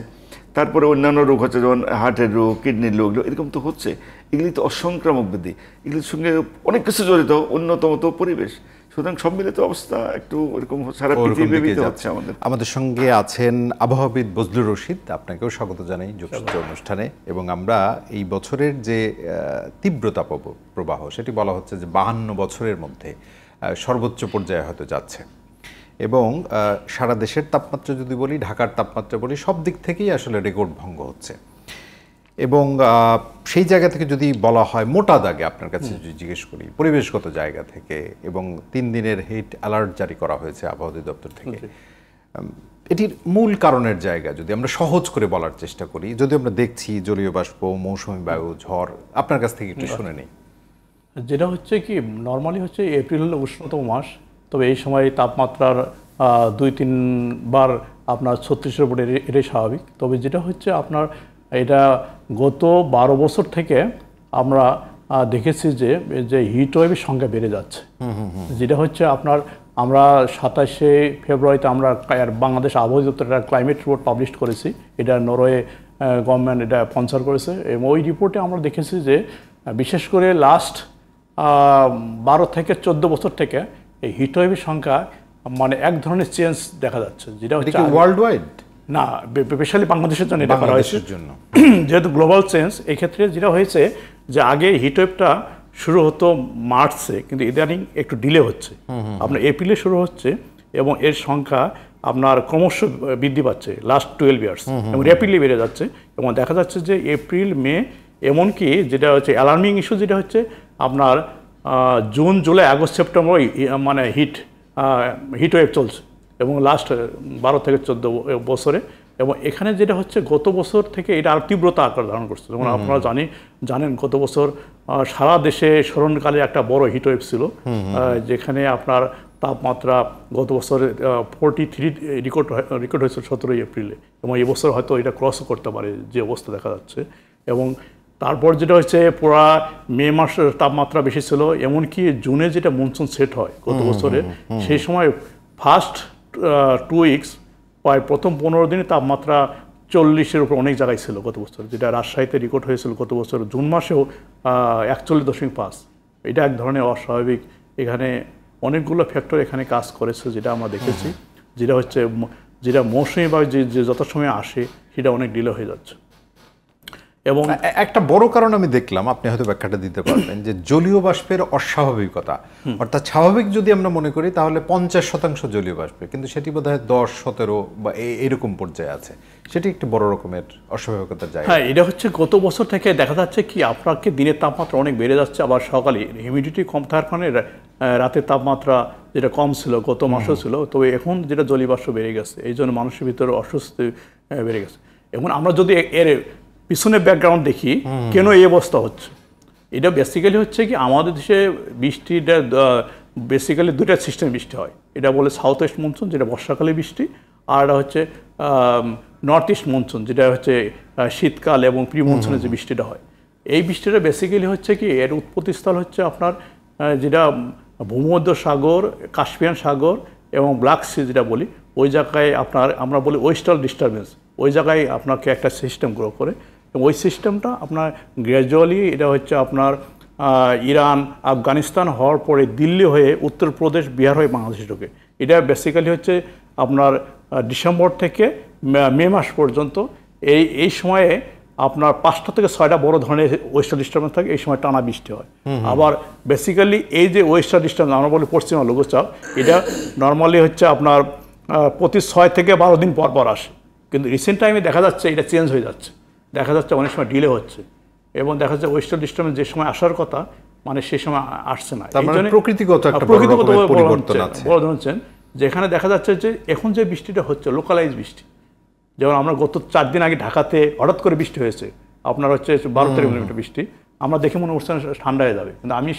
তারপরে অন্যান্য রোগ হচ্ছে, যেমন হার্টের রোগ, কিডনির রোগ, এরকম তো হচ্ছে। এগুলি তো অসংক্রামক ব্যাধি, এগুলির সঙ্গে অনেক কিছু জড়িত, অন্যতম তো পরিবেশ। সুতরাং সম্মিলিত অবস্থা একটু এরকম সারা পৃথিবীতে হচ্ছে। আমাদের সঙ্গে আছেন আবহাওয়াবিদ বজলুর রশিদ, আপনাকেও স্বাগত জানাই যোগসূত্র অনুষ্ঠানে। এবং আমরা এই বছরের যে তীব্র তাপপ্রবাহ, সেটি বলা হচ্ছে যে 52 বছরের মধ্যে সর্বোচ্চ পর্যায়ে হয়তো যাচ্ছে। এবং সারা দেশের তাপমাত্রা যদি বলি, ঢাকার তাপমাত্রা বলি, সব দিক থেকেই আসলে রেকর্ড ভঙ্গ হচ্ছে। এবং সেই জায়গা থেকে যদি বলা হয়, মোটা দাগে আপনার কাছে যদি জিজ্ঞেস করি, পরিবেশগত জায়গা থেকে, এবং 3 দিনের হিট অ্যালার্ট জারি করা হয়েছে আবহাওয়া অধিদপ্তর থেকে, এটির মূল কারণের জায়গা যদি আমরা সহজ করে বলার চেষ্টা করি, যদি আমরা দেখছি জলীয় বাষ্প, মৌসুমী বায়ু, ঝড়, আপনার কাছ থেকে একটু শুনে নেই। যেটা হচ্ছে কি নর্মালি হচ্ছে এপ্রিল হলো উষ্ণতম মাস, তবে এই সময় তাপমাত্রার 2-3 বার আপনার 36-এর উপরে এটাই স্বাভাবিক। তবে যেটা হচ্ছে আপনার এটা গত 12 বছর থেকে আমরা দেখেছি যে হিট ওয়েভের সংখ্যা বেড়ে যাচ্ছে। যেটা হচ্ছে আপনার আমরা 27শে ফেব্রুয়ারিতে আমরা বাংলাদেশ আবহাওয়া দপ্তর একটা ক্লাইমেট রিপোর্ট পাবলিশ করেছি, এটা নরওয়ে গভর্নমেন্ট এটা স্পন্সর করেছে, এবং ওই রিপোর্টে আমরা দেখেছি যে বিশেষ করে লাস্ট 12 থেকে 14 বছর থেকে এই হিট ওয়েভের সংখ্যা মানে এক ধরনের চেঞ্জ দেখা যাচ্ছে, যেটা হচ্ছে ওয়ার্ল্ড ওয়াইড না, স্পেশালি বাংলাদেশের জন্য এটা করা হয়েছে জন্য, যেহেতু গ্লোবাল চেঞ্জ। এক্ষেত্রে যেটা হয়েছে যে আগে হিট ওয়েভটা শুরু হতো মার্চে, কিন্তু ইদানিং একটু ডিলে হচ্ছে, আপনার এপ্রিলে শুরু হচ্ছে এবং এর সংখ্যা আপনার ক্রমশ বৃদ্ধি পাচ্ছে লাস্ট 12 ইয়ার্স এবং র্যাপিডলি বেড়ে যাচ্ছে। এবং দেখা যাচ্ছে যে এপ্রিল, মে, এমনকি যেটা হচ্ছে অ্যালার্মিং ইস্যু, যেটা হচ্ছে আপনার জুন, জুলাই, আগস্ট, সেপ্টেম্বর মানে হিট ওয়েভ চলছে এবং লাস্ট 12 থেকে 14 বছরে। এবং এখানে যেটা হচ্ছে গত বছর থেকে এটা আর তীব্রতা আকার ধারণ করছে। যেমন আপনারা জানেন গত বছর সারা দেশে স্মরণকালে একটা বড় হিট ওয়েভ ছিল, যেখানে আপনার তাপমাত্রা গত বছর 43 রেকর্ড হয়েছিল 17 এপ্রিলে, এবং এই বছর হয়তো এটা ক্রসও করতে পারে যে অবস্থা দেখা যাচ্ছে। এবং তারপর যেটা হচ্ছে পুরা মে মাসের তাপমাত্রা বেশি ছিল, এমনকি জুনে যেটা মনসুন সেট হয় গত বছরে, সেই সময় ফার্স্ট 2 উইকস প্রায় প্রথম 15 দিনে তাপমাত্রা 40-এর উপর অনেক জায়গায় ছিল গত বছর, যেটা রাজশাহীতে রেকর্ড হয়েছিল গত বছর জুন মাসেও 41.5। এটা এক ধরনের অস্বাভাবিক। এখানে অনেকগুলো ফ্যাক্টর এখানে কাজ করেছে, যেটা আমরা দেখেছি, যেটা মৌসুমি বায়ু যে যথাসময়ে আসে সেটা অনেক ডিলে হয়ে যাচ্ছে। এবং একটা বড় কারণ আমি দেখলাম, আপনি হয়তো ব্যাখ্যাটা দিতে পারবেন, যে জলীয় বাষ্পের অস্বাভাবিকতা। অর্থাৎ স্বাভাবিক যদি আমরা মনে করি তাহলে 50% জলীয় বাষ্পে, কিন্তু সেটি বোধহয় 10-17 বা এরকম পর্যায়ে আছে। সেটি একটি বড় রকমের অস্বাভাবিকতার জায়গা। হ্যাঁ, এটা হচ্ছে গত বছর থেকে দেখা যাচ্ছে কি আপনাকে দিনের তাপমাত্রা অনেক বেড়ে যাচ্ছে, আবার সকালে হিউমিডিটি কম থাকার কারণে রাতের তাপমাত্রা যেটা কম ছিল গত মাসেও ছিল, তবে এখন যেটা জলীয় বাষ্প বেড়ে গেছে, এই জন্য মানুষের ভিতরে অস্বস্তি বেড়ে গেছে। এখন আমরা যদি এর পিছনে ব্যাকগ্রাউন্ড দেখি কেন এই অবস্থা হচ্ছে, এটা বেসিক্যালি হচ্ছে কি আমাদের দেশে বৃষ্টিটা বেসিক্যালি 2টা সিস্টেম বৃষ্টি হয়। এটা বলে সাউথ ওয়েস্ট মনসুন, যেটা বর্ষাকালে বৃষ্টি, আর এটা হচ্ছে নর্থ ইস্ট মনসুন, যেটা হচ্ছে শীতকাল এবং প্রি মনসুনে যে বৃষ্টিটা হয়। এই বৃষ্টিটা বেসিক্যালি হচ্ছে কি এর উৎপত্তিস্থল হচ্ছে আপনার যেটা ভূমধ্য সাগর, কাস্পিয়ান সাগর এবং ব্ল্যাক সি যেটা বলি, ওই জায়গায় আপনার আমরা বলি ওয়েস্টার্ন ডিস্টারবেন্স, ওই জায়গায় আপনাকে একটা সিস্টেম গ্রো করে, এবং ওই সিস্টেমটা আপনার গ্র্যাজুয়ালি এটা হচ্ছে আপনার ইরান, আফগানিস্তান হওয়ার পরে দিল্লি হয়ে উত্তরপ্রদেশ, বিহার হয়ে বাংলাদেশে ঢোকে। এটা বেসিক্যালি হচ্ছে আপনার ডিসেম্বর থেকে মে মাস পর্যন্ত এই সময়ে আপনার 5টা থেকে 6টা বড় ধরনের ওয়েস্টার্ন ডিস্টারবেন্স থাকে, এই সময় টানা বৃষ্টি হয়। আবার বেসিক্যালি এই যে ওয়েস্টার্ন ডিস্টারবেন্স আমরা বলি পশ্চিমা লঘুচাপ, এটা নর্মালি হচ্ছে আপনার প্রতি 6 থেকে 12 দিন পর পর আসে, কিন্তু রিসেন্ট টাইমে দেখা যাচ্ছে এটা চেঞ্জ হয়ে যাচ্ছে, দেখা যাচ্ছে অনেক সময় ডিলে হচ্ছে, এবং দেখা যাচ্ছে ওয়েস্টার্ন ডিস্টারবেন্স যে সময় আসার কথা মানে সেই সময় আসছে না। প্রকৃতিগত পরিবর্তন আছে, যেখানে দেখা যাচ্ছে যে এখন যে বৃষ্টিটা হচ্ছে লোকালাইজ বৃষ্টি, যেমন আমরা গত 4 দিন আগে ঢাকাতে হঠাৎ করে বৃষ্টি হয়েছে, আপনার হচ্ছে 12-13 মিলিমিটার বৃষ্টি, আমরা দেখে মনে করছি ঠান্ডা হয়ে যাবে, কিন্তু আমি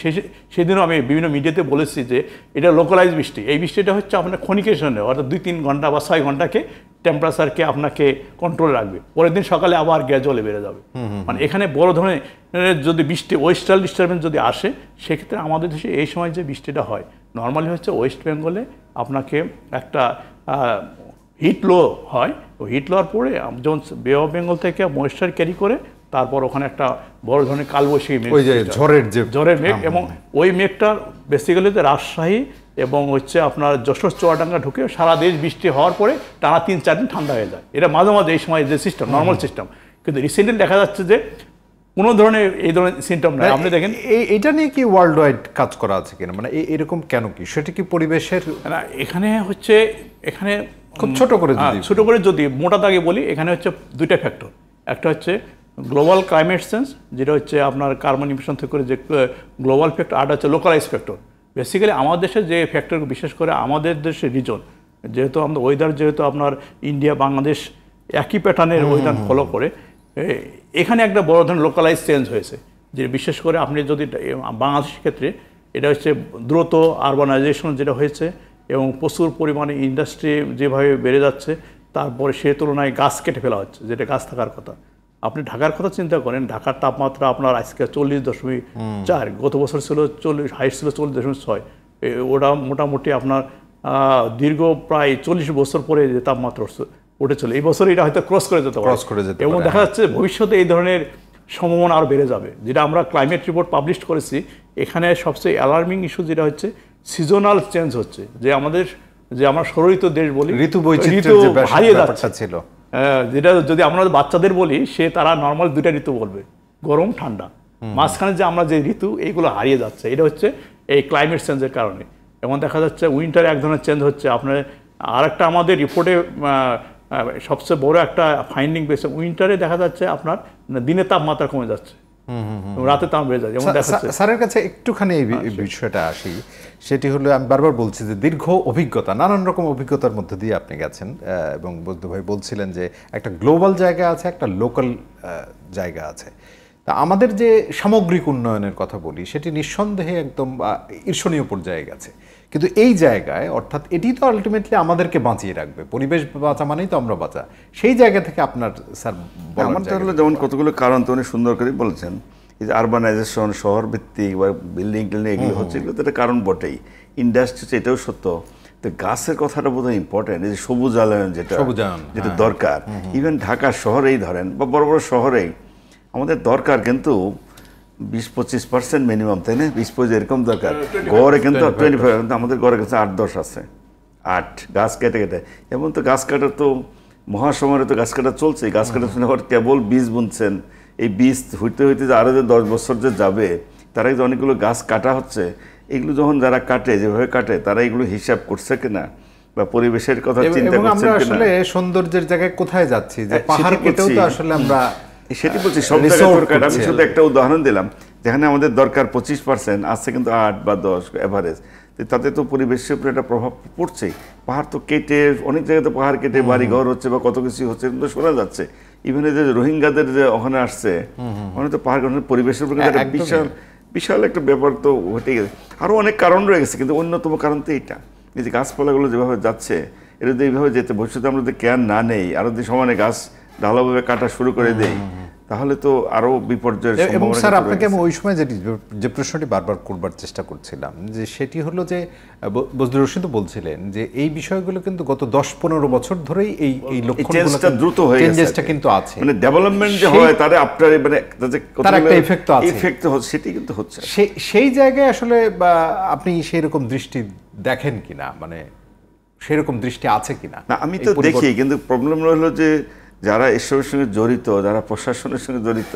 সেদিনও আমি বিভিন্ন মিডিয়াতে বলেছি যে এটা লোকালাইজ বৃষ্টি। এই বৃষ্টিটা হচ্ছে আপনার ক্ষণিকের জন্য, অর্থাৎ 2-3 ঘন্টা বা 6 ঘন্টাকে টেম্পারেচারকে আপনাকে কন্ট্রোলে রাখবে, পরের দিন সকালে আবার গ্যাজুয়ালি বেড়ে যাবে। মানে এখানে বড় ধরনের যদি বৃষ্টি ওয়েস্টার্ন ডিস্টারবেন্স যদি আসে, সেক্ষেত্রে আমাদের দেশে এই সময় যে বৃষ্টিটা হয় নর্মালি হচ্ছে ওয়েস্ট বেঙ্গলে আপনাকে একটা হিট লো হয়, হিট লোয়ার পরে যেমন বে অফ বেঙ্গল থেকে ময়েশ্চার ক্যারি করে তারপর ওখানে একটা বড় ধরনের কালবৈশাখী মেঘ, ঝড়ের মেঘ, এবং ওই মেঘটা বেসিক্যালি রাজশাহী এবং হচ্ছে আপনার যশোর চুয়াডাঙ্গা ঢুকে সারা দেশ বৃষ্টি হওয়ার পরে টানা 3-4 দিন ঠান্ডা হয়ে যায়। এটা মাঝে মাঝে এই সময় যে সিস্টেম নর্মাল সিস্টেম, কিন্তু রিসেন্টলি দেখা যাচ্ছে যে কোনো ধরনের এই ধরনের সিমটম নাই। আপনি দেখেন এটা নিয়ে কি ওয়ার্ল্ড ওয়াইড কাজ করা আছে কিনা, মানে এরকম কেন, কি সেটা কি পরিবেশের না, এখানে হচ্ছে এখানে খুব ছোট করে যদি মোটা দাগে বলি, এখানে হচ্ছে 2টা ফ্যাক্টর। একটা হচ্ছে গ্লোবাল ক্লাইমেট চেঞ্জ, যেটা হচ্ছে আপনার কার্বন ইমিশন থেকে করে যে গ্লোবাল ফ্যাক্টর, আর হচ্ছে লোকালাইজ ফ্যাক্টর। বেসিক্যালি আমাদের দেশে যে ফ্যাক্টর, বিশেষ করে আমাদের দেশের রিজন যেহেতু আমরা ওয়েদার যেহেতু আপনার ইন্ডিয়া বাংলাদেশ একই প্যাটার্নের ওয়েদার ফলো করে, এখানে একটা বড় ধরনের লোকালাইজ চেঞ্জ হয়েছে। যে বিশেষ করে আপনি যদি বাংলাদেশের ক্ষেত্রে এটা হচ্ছে দ্রুত আরবানাইজেশন যেটা হয়েছে এবং প্রচুর পরিমাণে ইন্ডাস্ট্রি যেভাবে বেড়ে যাচ্ছে, তারপরে সে তুলনায় গাছ কেটে ফেলা হচ্ছে, যেটা গাছ থাকার কথা। আপনি ঢাকার কথা চিন্তা করেন, ঢাকার তাপমাত্রা আপনার আজকে 40.4, গত বছর ছিল 40, হাইট ছিল 40.6। ওটা মোটামুটি আপনার দীর্ঘ প্রায় 40 বছর পরে যে তাপমাত্রা উঠেছিল, এই বছর এটা হয়তো ক্রস করে যেতে পারে। এবং দেখা যাচ্ছে ভবিষ্যতে এই ধরনের সম্ভাবনা আরও বেড়ে যাবে। যেটা আমরা ক্লাইমেট রিপোর্ট পাবলিশ করেছি, এখানে সবচেয়ে অ্যালার্মিং ইস্যু যেটা হচ্ছে সিজনাল চেঞ্জ হচ্ছে, যে আমরা ষড়ঋত দেশ বলি, ঋতু বৈচিত্র্য হারিয়ে যাচ্ছে ছিল। যেটা যদি আমরা বাচ্চাদের বলি, তারা নর্মাল 2টা ঋতু বলবে, গরম ঠান্ডা। মাঝখানে যে আমরা যে ঋতু, এইগুলো হারিয়ে যাচ্ছে। এটা হচ্ছে এই ক্লাইমেট চেঞ্জের কারণে। এবং দেখা যাচ্ছে উইন্টার এক ধরনের চেঞ্জ হচ্ছে। আপনার আরেকটা আমাদের রিপোর্টে সবচেয়ে বড় একটা ফাইন্ডিং পেয়েছে, উইন্টারে দেখা যাচ্ছে আপনার দিনের তাপমাত্রা কমে যাচ্ছে, রাতে তাপ বেড়ে যাচ্ছে। যেমন দেখা যাচ্ছে স্যারের কাছে একটুখানি এই বিষয়টা আসি, সেটি হলো আমি বারবার বলছি যে দীর্ঘ অভিজ্ঞতা, নানান রকম অভিজ্ঞতার মধ্যে দিয়ে আপনি গেছেন, এবং বৈদ্য ভাই বলছিলেন যে একটা গ্লোবাল জায়গা আছে, একটা লোকাল জায়গা আছে। তা আমাদের যে সামগ্রিক উন্নয়নের কথা বলি, সেটি নিঃসন্দেহে একদম ঈর্ষণীয় পর্যায়ে গেছে। কিন্তু এই জায়গায়, অর্থাৎ এটি তো আলটিমেটলি আমাদেরকে বাঁচিয়ে রাখবে, পরিবেশ বাঁচা মানেই তো আমরা বাঁচা। সেই জায়গা থেকে আপনার স্যার আমারটা হলো যেমন কতগুলো কারণ তো উনি সুন্দর করে বলেছেন, এই যে আরবানাইজেশন, শহর ভিত্তিক বা বিল্ডিং টিল্ডিং এগুলো হচ্ছে, এগুলো তো একটা কারণ বটেই। ইন্ডাস্ট্রি হচ্ছে, এটাও সত্য। তো গাছের কথাটা বোধহয় ইম্পর্টেন্ট, এই যে সবুজায়ন যেটা দরকার। ইভেন ঢাকা শহরেই ধরেন বা বড় বড় শহরেই আমাদের দরকার কিন্তু 20-25% মিনিমাম, তাই না? 20-25 এরকম দরকার। গড়ে কিন্তু 25, কিন্তু আমাদের গড়ে কাছে 8-10 আছে। 8 গাছ কেটে কেটে, এমন তো গাছ কাটার তো মহাসময়ে তো গাছ কাটা চলছে। গাছ কাটার জন্য কেবল বীজ বুনছেন, এই বীজ হইতে হইতে যে আরও যে 10 বছর যে যাবে, তারা যে অনেকগুলো গাছ কাটা হচ্ছে, এগুলো যখন যারা কাটে, যেভাবে কাটে, তারা এগুলো হিসাব করছে কিনা বা পরিবেশের কথা চিন্তা করছে কিনা। আসলে সৌন্দর্যের জায়গায় কোথায় যাচ্ছি, যে পাহাড় কেটেও তো আসলে আমরা সেটি বলছি, সব জায়গায় দরকার। আমি শুধু একটা উদাহরণ দিলাম, যেখানে আমাদের দরকার 25%, আছে কিন্তু 8 বা 10 এভারেজ। তাতে তো পরিবেশের উপরে একটা প্রভাব পড়ছেই। পাহাড় তো কেটে, অনেক জায়গায় তো পাহাড় কেটে বাড়ি ঘর হচ্ছে বা কত কিছু হচ্ছে, কিন্তু শোনা যাচ্ছে। ইভেন যে রোহিঙ্গাদের যে ওখানে আসছে, ওখানে তো পাহাড় পরিবেশের উপরে একটা বিশাল একটা ব্যাপার তো ঘটে গেছে। আরও অনেক কারণ রয়ে গেছে, কিন্তু অন্যতম কারণ তো এইটা, এই যে গাছপালাগুলো যেভাবে যাচ্ছে, এটা যদি এইভাবে যেতে ভবিষ্যতে আমরা যদি কেয়ার না নেই, আরও যদি সমানে গাছ ঢালাওভাবে কাটা শুরু করে দেই, তাহলে তো আরো বিপর্যয়ের সম্ভাবনা। এবং স্যার আপনাকে আমি ওই সময় যে প্রশ্নটি বারবার করবার চেষ্টা করছিলাম, যে সেটি হলো যে বজলুর রশিদ তো বলছিলেন যে এই বিষয়গুলো কিন্তু গত 10-15 বছর ধরেই এই লক্ষণগুলো দ্রুত হয়ে গেছে, চেঞ্জেসটা কিন্তু আছে, মানে ডেভেলপমেন্ট যে হয় তার আফটার, মানে তার একটা ইফেক্ট আছে, ইফেক্ট হচ্ছে, সেটি কিন্তু হচ্ছে। সেই জায়গায় আসলে আপনি সেই রকম দৃষ্টি দেখেন কিনা, মানে সেই রকম দৃষ্টি আছে কিনা? না, আমি তো দেখি, কিন্তু প্রবলেম হলো যে যারা এসবের সঙ্গে জড়িত, যারা প্রশাসনের সঙ্গে জড়িত,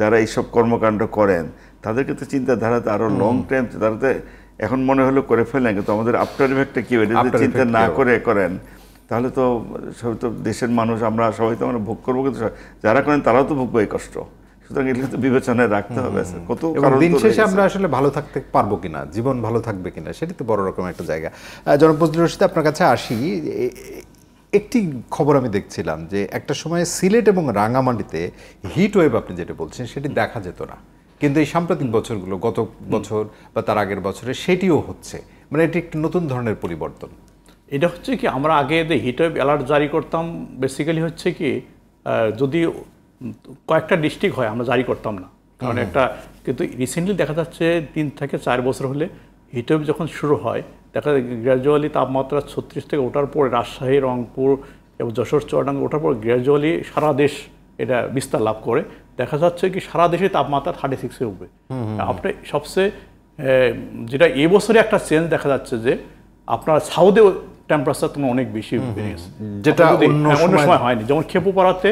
যারা এইসব কর্মকাণ্ড করেন, তাদেরকে তো চিন্তাধারাতে আরো লং টাইম, তারা এখন মনে হলো করে ফেলেন, কিন্তু আমাদের আফটার ইফেক্টটা কি, এটা যদি চিন্তা না করেন, তাহলে তো সবাই তো দেশের মানুষ, আমরা সবাই তো আমরা ভোগ করবো, কিন্তু যারা করেন তারাও তো ভুগবে এই কষ্ট। সুতরাং এগুলো তো বিবেচনায় রাখতে হবে। কত দিন শেষে আমরা আসলে ভালো থাকতে পারবো কিনা, জীবন ভালো থাকবে কিনা, সেটি তো বড় রকম একটা জায়গা। জনাব বজলুর রশিদ, আপনার কাছে আসি। একটি খবর আমি দেখছিলাম যে একটা সময় সিলেট এবং রাঙামাটিতে হিট ওয়েভ, আপনি যেটা বলছেন, সেটি দেখা যেত না, কিন্তু এই সাম্প্রতিক বছরগুলো, গত বছর বা তার আগের বছরে সেটিও হচ্ছে, মানে এটি একটি নতুন ধরনের পরিবর্তন। এটা হচ্ছে কি, আমরা আগে যে হিট ওয়েভ অ্যালার্ট জারি করতাম, বেসিক্যালি হচ্ছে কি, যদি কয়েকটা ডিস্ট্রিক্ট হয় আমরা জারি করতাম না, কারণ একটা, কিন্তু রিসেন্টলি দেখা যাচ্ছে 3 থেকে 4 বছর হলে হিট ওয়েভ যখন শুরু হয়, দেখা যায় গ্র্যাজুয়ালি তাপমাত্রা 36 থেকে ওঠার পর রাজশাহী, রংপুর এবং যশোর, চুয়াডাঙ্গা ওঠার পর গ্র্যাজুয়ালি সারা দেশ এটা বিস্তার লাভ করে। দেখা যাচ্ছে কি সারা দেশে তাপমাত্রা 36-এ উঠবে। আপনি সবচেয়ে যেটা এই বছরে একটা চেঞ্জ দেখা যাচ্ছে যে আপনার সাউথে টেম্পারেচার তোমার অনেক বেশি বেড়ে গেছে, যেটা অন্য সময় হয়নি। যেমন খেপুপাড়াতে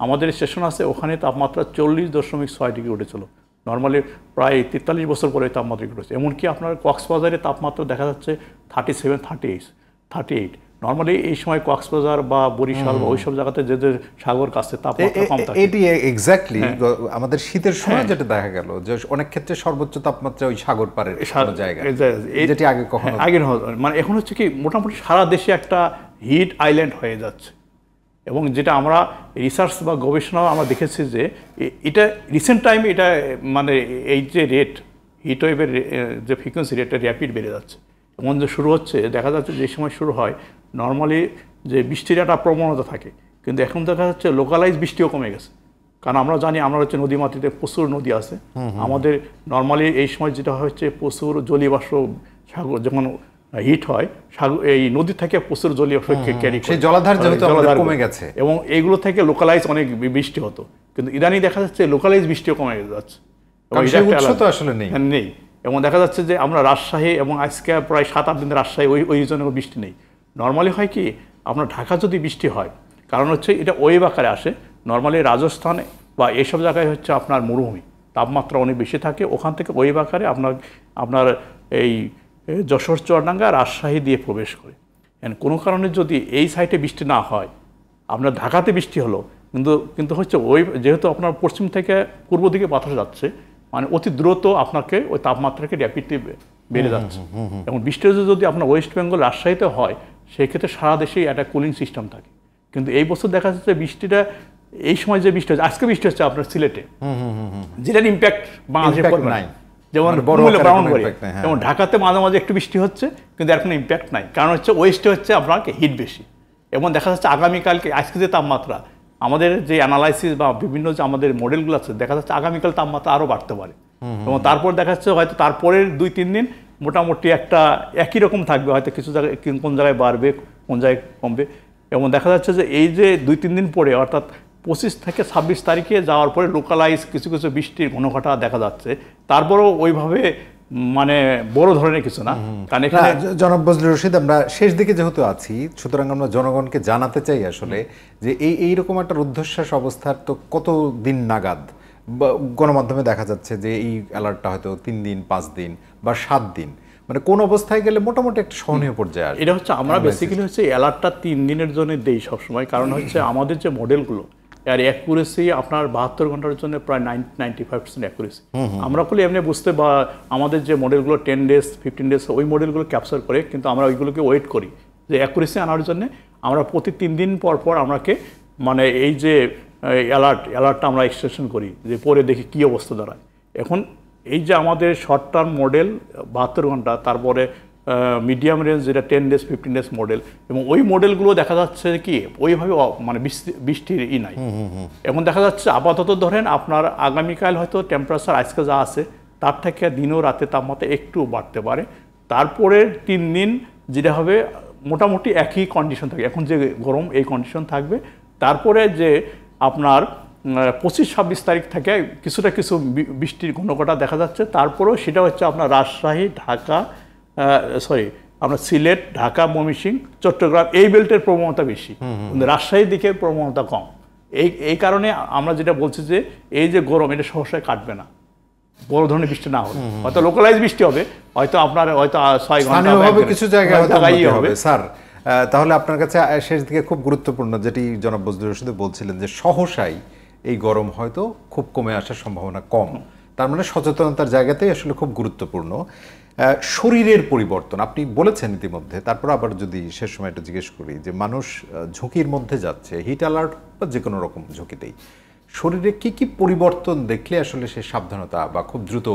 আমাদের স্টেশন আছে, ওখানে তাপমাত্রা 40.6 ডিগ্রি উঠেছিল, নর্মালি প্রায় 43 বছর পরে তাপমাত্রা উঠেছে। এমনকি আপনার কক্সবাজারে তাপমাত্রা দেখা যাচ্ছে 37, 38, নর্মালি এই সময় কক্সবাজার বা বরিশাল বা ওইসব জায়গাতে যে সাগর কাছে তাপমাত্রা কম থাকে। এটি এক্স্যাক্টলি আমাদের শীতের সময় যেটা দেখা গেল যে অনেক ক্ষেত্রে সর্বোচ্চ তাপমাত্রা ওই সাগর পারের জায়গায়, যেটি আগে কখনো আগে মানে এখন হচ্ছে কি মোটামুটি সারা দেশে একটা হিট আইল্যান্ড হয়ে যাচ্ছে। এবং যেটা আমরা রিসার্চ বা গবেষণাও আমরা দেখেছি যে এটা রিসেন্ট টাইমে এটা মানে এই যে রেট হিট ওয়েভের যে ফ্রিকোয়েন্সি রেটটা র্যাপিড বেড়ে যাচ্ছে। এমন যে শুরু হচ্ছে দেখা যাচ্ছে যে সময় শুরু হয় নর্মালি যে বৃষ্টির একটা প্রবণতা থাকে, কিন্তু এখন দেখা যাচ্ছে লোকালাইজ বৃষ্টিও কমে গেছে। কারণ আমরা জানি আমরা হচ্ছে নদী মাতৃতে প্রচুর নদী আছে আমাদের। নর্মালি এই সময় যেটা হচ্ছে প্রচুর জলীয়বাষ্প সাগর যখন হিট হয় এই নদী থেকে প্রচুর জলীয়বাষ্প ক্যারি করে, জলাধার যেহেতু কমে গেছে এবং এইগুলো থেকে লোকালাইজ অনেক বৃষ্টি হতো, কিন্তু ইদানিং দেখা যাচ্ছে লোকালাইজ বৃষ্টিও কমে যাচ্ছে আসলে নেই। এবং দেখা যাচ্ছে যে আমরা রাজশাহী এবং আজকে প্রায় 7-8 দিন রাজশাহী ওই রিজনে বৃষ্টি নেই। নর্মালি হয় কি আপনার ঢাকা যদি বৃষ্টি হয়, কারণ হচ্ছে এটা ওয়েভ আকারে আসে। নর্মালি রাজস্থানে বা এইসব জায়গায় হচ্ছে আপনার মরুভূমি, তাপমাত্রা অনেক বেশি থাকে, ওখান থেকে ওয়েভ আকারে আপনার এই যশোর, চুয়াডাঙ্গা, রাজশাহী দিয়ে প্রবেশ করে। কোনো কারণে যদি এই সাইডে বৃষ্টি না হয়, আপনার ঢাকাতে বৃষ্টি হলো, কিন্তু হচ্ছে যেহেতু আপনার পশ্চিম থেকে পূর্ব দিকে বাতাস যাচ্ছে, মানে অতি দ্রুত আপনাকে ওই তাপমাত্রাকে র্যাপিডলি বেড়ে যাচ্ছে। এবং বৃষ্টি যদি আপনার ওয়েস্ট বেঙ্গল, রাজশাহীতে হয়, সেক্ষেত্রে সারা দেশেই একটা কুলিং সিস্টেম থাকে। কিন্তু এই বছর দেখা যাচ্ছে বৃষ্টিটা এই সময় যে বৃষ্টি হচ্ছে, আজকে বৃষ্টি হচ্ছে আপনার সিলেটে, যেটার ইম্প্যাক্ট বাংলাদেশে পড়বে না। যেমন যেমন ঢাকাতে মাঝে মাঝে একটু বৃষ্টি হচ্ছে, কিন্তু এর কোনো ইম্প্যাক্ট নাই, কারণ হচ্ছে ওয়েস্টে হচ্ছে আপনার হিট বেশি। এবং দেখা যাচ্ছে আগামীকালকে আজকে যে তাপমাত্রা আমাদের যে অ্যানালাইসিস বা বিভিন্ন যে আমাদের মডেলগুলো আছে, দেখা যাচ্ছে আগামীকাল তাপমাত্রা আরও বাড়তে পারে। এবং তারপর দেখা যাচ্ছে হয়তো তারপরের 2-3 দিন মোটামুটি একটা একই রকম থাকবে, হয়তো কিছু জায়গায় কোন জায়গায় বাড়বে, কোন জায়গায় কমবে। এবং দেখা যাচ্ছে যে এই যে 2-3 দিন পরে অর্থাৎ 25 থেকে 26 তারিখে যাওয়ার পরে লোকালাইজ কিছু কিছু বৃষ্টির ঘনঘটা দেখা যাচ্ছে। তারপরেও ওইভাবে মানে বড় ধরনের কিছু না। কারণ এখানে জনাব বজলুর রশিদ, আমরা শেষ দিকে যেহেতু আছি, সুতরাং আমরা জনগণকে জানাতে চাই আসলে যে এইরকম একটা রুদ্ধশ্বাস অবস্থার তো কত দিন নাগাদ গণমাধ্যমে দেখা যাচ্ছে যে এই অ্যালার্টটা হয়তো 3 দিন, 5 দিন বা 7 দিন, মানে কোন অবস্থায় গেলে মোটামুটি একটা সহনীয় পর্যায়ে আসবে। এটা হচ্ছে আমরা বেসিক্যালি হচ্ছে অ্যালার্টটা 3 দিনের জন্য দেই সবসময়, কারণ হচ্ছে আমাদের যে মডেলগুলো আর অ্যাকুরেসি আপনার 72 ঘন্টার জন্য প্রায় 95% অ্যাকুরেসি। আমরা বলি এমনি বুঝতে, বা আমাদের যে মডেলগুলো 10 ডেজ 15 ডেজ ওই মডেলগুলো ক্যাপচার করে, কিন্তু আমরা ওইগুলোকে ওয়েট করি যে অ্যাকুরেসি আনার জন্য। আমরা প্রতি 3 দিন পর পর আমাকে মানে এই যে অ্যালার্টটা আমরা এক্সটেনশন করি, যে পরে দেখি কী অবস্থা দাঁড়ায়। এখন এই যে আমাদের শর্ট টার্ম মডেল 72 ঘন্টা, তারপরে মিডিয়াম রেঞ্জ যেটা 10 ডেজ 15 ডেজ মডেল, এবং ওই মডেলগুলো দেখা যাচ্ছে কি ওইভাবে মানে বৃষ্টির নাই। এখন দেখা যাচ্ছে আপাতত ধরেন আপনার আগামীকাল হয়তো টেম্পারেচার আজকে যা আছে তার থেকে দিনও রাতে তাপমাত্রা একটু বাড়তে পারে। তারপরের 3 দিন যেটা হবে মোটামুটি একই কন্ডিশন থাকে, এখন যে গরম এই কন্ডিশন থাকবে। তারপরে যে আপনার 25-26 তারিখ থেকে কিছুটা কিছু বৃষ্টির ঘনঘটা দেখা যাচ্ছে। তারপরেও সেটা হচ্ছে আপনার রাজশাহী, ঢাকা, আপনার সিলেট, ঢাকা, ময়মনসিংহ, চট্টগ্রাম এই বেল্টের প্রবণতা বেশি, কিন্তু রাজশাহীর দিকে প্রবণতা কম। এই কারণে আমরা যেটা বলছি যে এই যে গরম এটা সহসায় কাটবে না, বড় ধরনের বৃষ্টি না হলে। হয়তো লোকালাইজ বৃষ্টি হবে, হয়তো আপনার হয়তো 6 ঘন্টা কিছু জায়গায় হবে। স্যার, তাহলে আপনার কাছে শেষ দিকে খুব গুরুত্বপূর্ণ যেটি জনাব বজলুর রশিদ বলছিলেন যে সহসাই এই গরম হয়তো খুব কমে আসার সম্ভাবনা কম, তার মানে সচেতনতার জায়গাতেই আসলে খুব গুরুত্বপূর্ণ। শরীরের পরিবর্তন আপনি বলেছেন ইতিমধ্যে, তারপর আবার যদি শেষ সময় একটু জিজ্ঞেস করি যে মানুষ ঝুঁকির মধ্যে যাচ্ছে, হিট অ্যালার্ট বা যে কোনো রকম ঝুঁকিতেই, শরীরে কি কি পরিবর্তন দেখলে আসলে সে সাবধানতা বা খুব দ্রুত?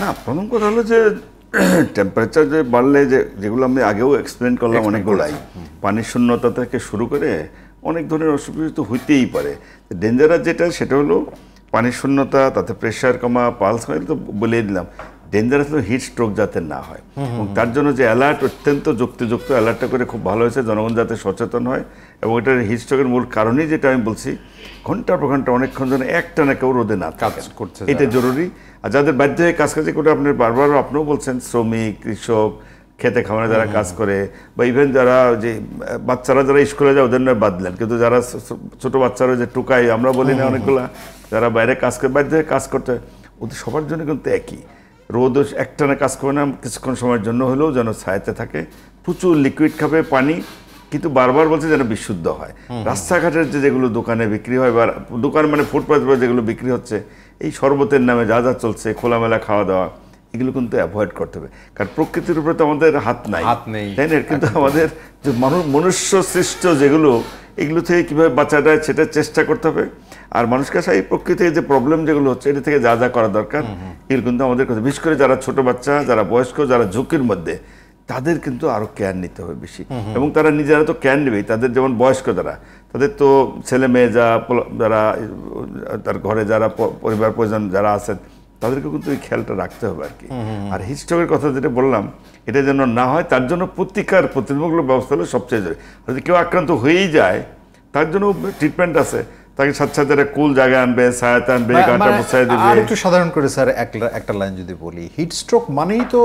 না, প্রথম কথা হলো যে টেম্পারেচার যে বাড়লে যেগুলো আমি আগেও এক্সপ্লেন করলাম অনেকগুলাই, পানির শূন্যতা থেকে শুরু করে অনেক ধরনের অসুবিধা তো হইতেই পারে। ডেঞ্জারাস যেটা সেটা হলো পানির শূন্যতা, তাতে প্রেশার কমা, পালস কমা, তো বলে দিলাম। ডেঞ্জারাস হলো হিট স্ট্রোক যাতে না হয়, এবং তার জন্য যে অ্যালার্ট অত্যন্ত যুক্তিযুক্ত অ্যালার্টটা করে খুব ভালো হয়েছে, জনগণ যাতে সচেতন হয়। এবং এটার হিট স্ট্রোকের মূল কারণেই যেটা আমি বলছি, ঘন্টার পর ঘন্টা অনেকক্ষণ যেন একটানা কেউ রোদে না কাজ করছে, এটা জরুরি। আর যাদের বাধ্য হয়ে কাজ করে আপনার বারবার আপনিও বলছেন, শ্রমিক, কৃষক, খেতে খামারে যারা কাজ করে, বা ইভেন যারা যে বাচ্চারা যারা স্কুলে যায় ওদের নয় বাদলেন, কিন্তু যারা ছোট বাচ্চারা যে টুকাই আমরা বলি না অনেকগুলা, যারা বাইরে কাজ করে বাধ্য হয়ে কাজ করতে, ওদের সবার জন্য কিন্তু একই রোদ একটানা কাজ করে না, কিছুক্ষণ সময়ের জন্য হলেও যেন ছায়াতে থাকে, প্রচুর লিকুইড খাবে পানি, কিন্তু বারবার বলছে যেন বিশুদ্ধ হয়। রাস্তাঘাটের যেগুলো দোকানে বিক্রি হয় বা দোকান মানে ফুটপাথ যেগুলো বিক্রি হচ্ছে, এই শরবতের নামে যা যা চলছে, খোলামেলা খাওয়া দাওয়া, এগুলো কিন্তু অ্যাভয়েড করতে হবে। কারণ প্রকৃতির উপরে তো আমাদের হাত নেই, তাই না? কিন্তু আমাদের যে মনুষ্য সৃষ্ট যেগুলো, এগুলো থেকে কীভাবে বাঁচা যায় সেটা চেষ্টা করতে হবে। আর মানুষকে আসলে এই প্রকৃতির যে প্রবলেম যেগুলো হচ্ছে, এটা থেকে যা যা করা দরকার এগুলো কিন্তু আমাদের কথা, বিশেষ করে যারা ছোট বাচ্চা, যারা বয়স্ক, যারা ঝুঁকির মধ্যে, তাদের কিন্তু আরও কেয়ার নিতে হবে বেশি। এবং তারা নিজেরা তো কেয়ার নেবেই, তাদের যেমন বয়স্ক যারা, তাদের তো ছেলে মেয়ে যারা তার ঘরে যারা পরিবার পরিজন যারা আছেন, তাদেরকে কিন্তু এই খেয়ালটা রাখতে হবে আর কি। আর হিট স্ট্রোকের কথা যেটা বললাম, এটা যেন না হয়, তার জন্য প্রতিরোধমূলক ব্যবস্থা হলো সবচেয়ে জরুরি। যদি কেউ আক্রান্ত হয়েই যায়, তার জন্য ট্রিটমেন্ট আছে, তাকে সাথে সাথে কুল জায়গায় আনবে, ছায়াতে আনবে, গাঁটা মুছাই দেবে। আর একটু সাধারণ করে স্যার একটা লাইন যদি বলি, হিট স্ট্রোক মানেই তো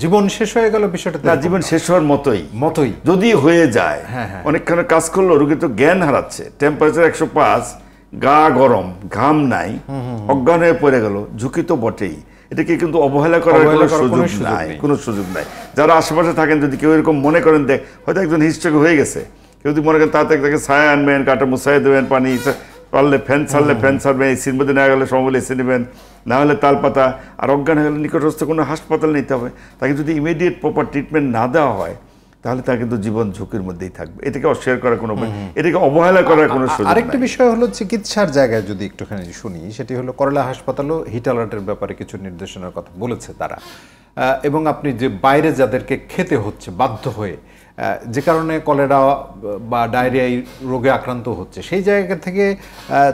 জীবন শেষ হয়ে গেল বিষয়টা? না, জীবন শেষ হওয়ার মতোই যদি হয়ে যায়। অনেকখানে কাজ করলো, রোগী তো জ্ঞান হারাচ্ছে, টেম্পারেচার 105, গা গরম, ঘাম নাই, অজ্ঞান হয়ে পড়ে গেল, ঝুঁকি তো বটেই। এটাকে কিন্তু অবহেলা করার কোনো সুযোগ নাই। যারা আশেপাশে থাকেন, যদি কেউ এরকম মনে করেন, দেখ হয়তো একজন হিট স্ট্রোক হয়ে গেছে, কেউ যদি মনে করেন, তাতে তাকে ছায়া আনবেন, কাটা মুছাই দেবেন, পানি পারলে ফ্যান ছাড়লে ফ্যান ছাড়বেন, এসির মধ্যে না গেলে সময় এসি নেবেন, না হলে তালপাতা। আর অজ্ঞান হয়ে গেলে নিকটস্থ কোনো হাসপাতাল নিতে হবে। তাকে যদি ইমিডিয়েট প্রপার ট্রিটমেন্ট না দেওয়া হয়, তাহলে তার কিন্তু জীবন ঝুঁকির মধ্যেই থাকবে। এটাকে অস্বীকার করার কোনো, এটাকে অবহেলা করার কোনো সুযোগ নেই। আরেকটা বিষয় হলো চিকিৎসার জায়গায় যদি একটুখানি শুনি, সেটি হলো করলা হাসপাতালও হিট অ্যালার্টের ব্যাপারে কিছু নির্দেশনার কথা বলেছে তারা। এবং আপনি যে বাইরে যাদেরকে খেতে হচ্ছে বাধ্য হয়ে, যে কারণে কলেরা বা ডায়রিয়া রোগে আক্রান্ত হচ্ছে, সেই জায়গা থেকে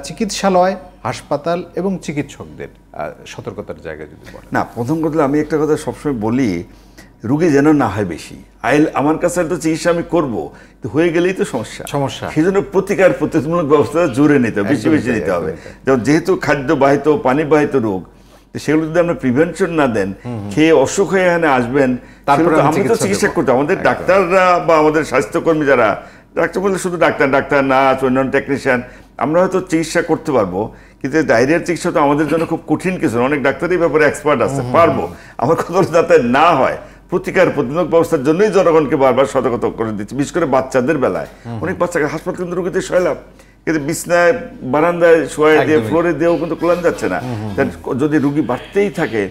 চিকিৎসালয়, হাসপাতাল এবং চিকিৎসকদের সতর্কতার জায়গা যদি বলেন। না, প্রথম কথা আমি একটা কথা সবসময় বলি, রোগী যেন না হয় বেশি। আমার কাছে তো চিকিৎসা আমি করবো, হয়ে গেলেই তো সমস্যা। সেই জন্য প্রতিরোধমূলক ব্যবস্থা জোরে নিতে হবে, বেশি নিতে হবে। যেমন যেহেতু খাদ্য বাহিত, পানি বাহিত রোগ, সেগুলো যদি আমরা প্রিভেনশন না দেন, খেয়ে অসুখ হয়ে এখানে আসবেন, তারপরে আমরা তো চিকিৎসা করতে, আমাদের ডাক্তাররা বা আমাদের স্বাস্থ্যকর্মী যারা, ডাক্তার বললে শুধু ডাক্তার না, অন্যান্য টেকনিশিয়ান, আমরা হয়তো চিকিৎসা করতে পারবো, কিন্তু ডায়রিয়ার চিকিৎসা তো আমাদের জন্য খুব কঠিন কিছু। অনেক ডাক্তারই ব্যাপারে এক্সপার্ট আছে, পারবো। আমার কথা যাতে না হয়, প্রতিরোধমূলক ব্যবস্থার জন্যই জনগণকে বারবার সতর্কতা করে দিচ্ছি, বিশেষ করে বাচ্চাদের বেলায়। অনেক বাচ্চাকে হাসপাতাল কিন্তু রোগীদের শোয়ালাম, কিন্তু বিছনায় বারান্দায় শোয়া দিয়ে, ফ্লোরে দিয়েও কিন্তু কোলান যাচ্ছে না। যদি রুগী বাড়তেই থাকে,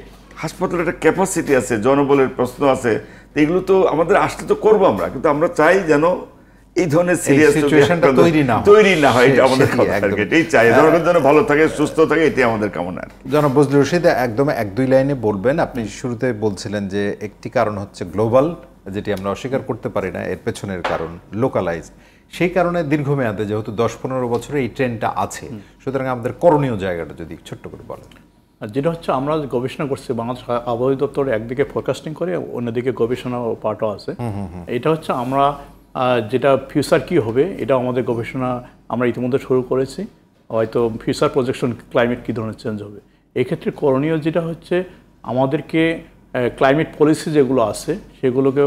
হাসপাতালের একটা ক্যাপাসিটি আছে, জনবলের প্রশ্ন আছে, এগুলো তো আমাদের আসতে তো করবো আমরা, কিন্তু আমরা চাই যেন এই ধরনের সিরিয়াস তৈরি না হয়। এটা আমাদের এটাই চাই, জনগণ যেন ভালো থাকে, সুস্থ থাকে, এটাই আমাদের কামনা। জনাব বজলুর রশিদ, একদম 1-2 লাইনে বলবেন। আপনি শুরুতে বলছিলেন যে একটি কারণ হচ্ছে গ্লোবাল, যেটি আমরা অস্বীকার করতে পারি না, এর পেছনের কারণ লোকালাইজ। সেই কারণে দীর্ঘমেয়াদে যেহেতু 10-15 বছরে এই ট্রেন্ডটা আছে, সুতরাং আমাদের করণীয় জায়গাটা যদি ছোট্ট করে বলেন। যেটা হচ্ছে, আমরা গবেষণা করছি, বাংলাদেশ আবহাওয়া দপ্তর একদিকে ফোরকাস্টিং করে, অন্যদিকে গবেষণা পার্টও আছে। এটা হচ্ছে আমরা যেটা ফিউচার কি হবে, এটা আমাদের গবেষণা আমরা ইতিমধ্যে শুরু করেছি। হয়তো ফিউচার প্রজেকশন, ক্লাইমেট কী ধরনের চেঞ্জ হবে, এক্ষেত্রে করণীয় যেটা হচ্ছে, আমাদেরকে ক্লাইমেট পলিসি যেগুলো আছে সেগুলোকে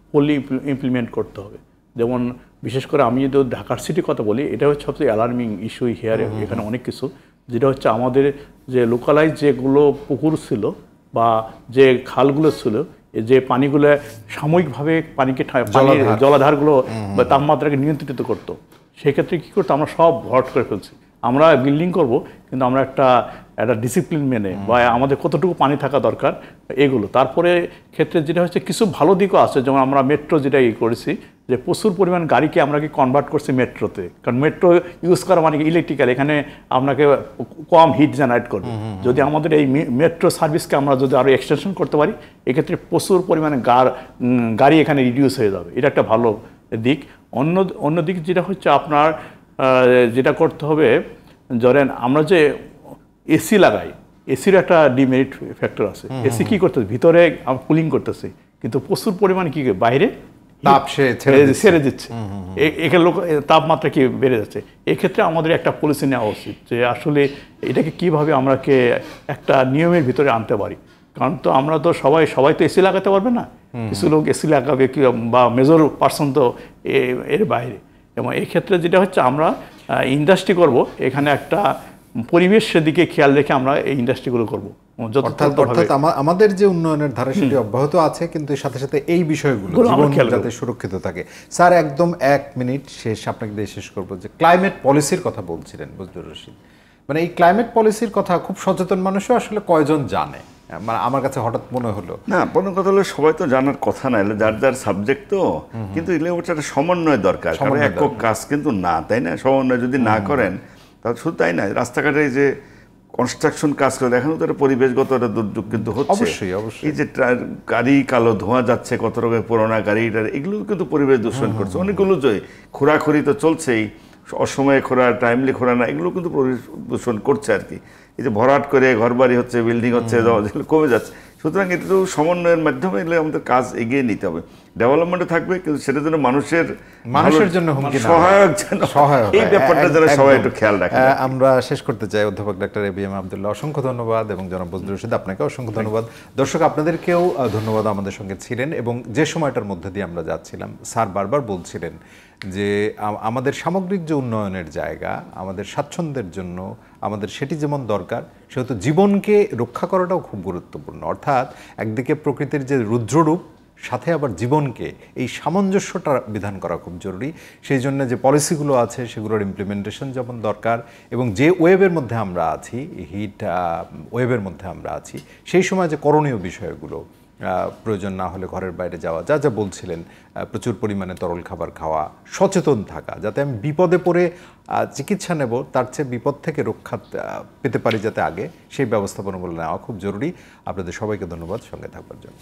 ফুলি ইমপ্লিমেন্ট করতে হবে। যেমন বিশেষ করে আমি যদি ঢাকার সিটির কথা বলি, এটা হচ্ছে সবচেয়ে অ্যালার্মিং ইস্যু হিয়ারে। এখানে অনেক কিছু, যেটা হচ্ছে আমাদের যে লোকালাইজ যেগুলো পুকুর ছিল বা যে খালগুলো ছিল, যে পানিগুলো সাময়িকভাবে পানিকে জলাধারগুলো বা তাপমাত্রাকে নিয়ন্ত্রিত করতো, সেক্ষেত্রে কী করতো, আমরা সব ভরাট করে ফেলছি। আমরা বিল্ডিং করব, কিন্তু আমরা একটা ডিসিপ্লিন মেনে, বা আমাদের কতটুকু পানি থাকা দরকার এগুলো। তারপরে ক্ষেত্রে যেটা হচ্ছে, কিছু ভালো দিকও আছে, যেমন আমরা মেট্রো যেটা করেছি, যে প্রচুর পরিমাণ গাড়িকে আমরা কি কনভার্ট করছি মেট্রোতে। কারণ মেট্রো ইউজ করা মানে ইলেকট্রিক্যাল, এখানে আপনাকে কম হিট জেনারেট করবে। যদি আমাদের এই মেট্রো সার্ভিসকে আমরা যদি আরও এক্সটেনশন করতে পারি, এক্ষেত্রে প্রচুর পরিমাণে গাড়ি এখানে রিডিউস হয়ে যাবে, এটা একটা ভালো দিক। অন্য দিক যেটা হচ্ছে, আপনার যেটা করতে হবে, ধরেন আমরা যে এসি লাগাই, এসির একটা ডিমেরিট ফ্যাক্টর আছে। এসি কী করতেছে, ভিতরে কুলিং করতেছে, কিন্তু প্রচুর পরিমাণে কী বাইরে তাপ ছেড়ে দিচ্ছে, এখানে তাপমাত্রা কি বেড়ে যাচ্ছে। এক্ষেত্রে আমাদের একটা পলিসি নেওয়া উচিত, যে আসলে এটাকে কিভাবে আমরাকে একটা নিয়মের ভিতরে আনতে পারি। কারণ তো আমরা তো সবাই তো এসি লাগাতে পারবে না, কিছু লোক এসি লাগাবে, বা মেজর পার্সন তো এর বাইরে। এবং এই ক্ষেত্রে যেটা হচ্ছে, আমরা ইন্ডাস্ট্রি করব, এখানে একটা পরিবেশের দিকে খেয়াল রেখে আমরা এই ইন্ডাস্ট্রিগুলো করব। যথাযথভাবে আমাদের যে উন্নয়নের ধারা সেটি অব্যাহত আছে, কিন্তু এর সাথে সাথে এই বিষয়গুলো জীবন যাতে সুরক্ষিত থাকে। স্যার একদম 1 মিনিট শেষ, আপনাকে দিয়ে শেষ করবো যে ক্লাইমেট পলিসির কথা বলছিলেন বজলুর রশিদ, মানে এই ক্লাইমেট পলিসির কথা খুব সচেতন মানুষও আসলে কয়জন জানে? মানে আমার কাছে হঠাৎ মনে হলো না, প্রথম কথা হলো সবাই তো জানার কথা না, যার যার সাবজেক্ট তো, কিন্তু এগুলো হচ্ছে একটা সমন্বয় দরকার, কারণ একক কাজ কিন্তু না, তাই না? সমন্বয় যদি না করেন তাহলে শুধু তাই না, রাস্তাঘাটে যে কনস্ট্রাকশন কাজ করে এখনো তো একটা পরিবেশগত একটা দুর্যোগ কিন্তু হচ্ছে। অবশ্যই অবশ্যই এই যে গাড়ি কালো ধোঁয়া যাচ্ছে, কত রকমের পুরোনো গাড়ি, এগুলো কিন্তু পরিবেশ দূষণ করছে। অনেকগুলো যে খোরাখুরি তো চলছেই, অসময়ে খোরা, টাইমলি খোরা না, এগুলো কিন্তু পরিবেশ দূষণ করছে আর কি। এই যে ভরাট করে ঘরবাড়ি হচ্ছে, বিল্ডিং হচ্ছে, যেগুলো কমে যাচ্ছে। সুতরাং এটা তো সমন্বয়ের মাধ্যমে এগুলো আমাদের কাজ এগিয়ে নিতে হবে। ডেভেলপমেন্টে থাকবে, কিন্তু সেটা যেন মানুষের জন্য সহায়ক যেন, এই ব্যাপারটা যেন সবাই একটু খেয়াল রাখে। আমরা শেষ করতে চাই। অধ্যাপক ডক্টর এবিএম আব্দুল্লাহ, অসংখ্য ধন্যবাদ, এবং জনাব বজলুর রশিদ আপনাকে অসংখ্য ধন্যবাদ। দর্শক আপনাদেরকেও ধন্যবাদ আমাদের সঙ্গে ছিলেন, এবং যে সময়টার মধ্যে দিয়ে আমরা যাচ্ছিলাম, স্যার বারবার বলছিলেন যে আমাদের সামগ্রিক যে উন্নয়নের জায়গা, আমাদের স্বাচ্ছন্দ্যের জন্য আমাদের সেটি যেমন দরকার, সেহেতু জীবনকে রক্ষা করাটাও খুব গুরুত্বপূর্ণ। অর্থাৎ একদিকে প্রকৃতির যে রুদ্ররূপ, সাথে আবার জীবনকে, এই সামঞ্জস্যটা বিধান করা খুব জরুরি। সেই জন্য যে পলিসিগুলো আছে সেগুলোর ইমপ্লিমেন্টেশন যেমন দরকার, এবং যে ওয়েবের মধ্যে আমরা আছি, হিট ওয়েবের মধ্যে আমরা আছি, সেই সময় যে করণীয় বিষয়গুলো, প্রয়োজন না হলে ঘরের বাইরে যাওয়া, যা যা বলছিলেন, প্রচুর পরিমাণে তরল খাবার খাওয়া, সচেতন থাকা, যাতে আমি বিপদে পড়ে চিকিৎসা নেব তার চেয়ে বিপদ থেকে রক্ষা পেতে পারি যাতে আগে, সেই ব্যবস্থাপনাগুলো নেওয়া খুব জরুরি। আপনাদের সবাইকে ধন্যবাদ সঙ্গে থাকবার জন্য।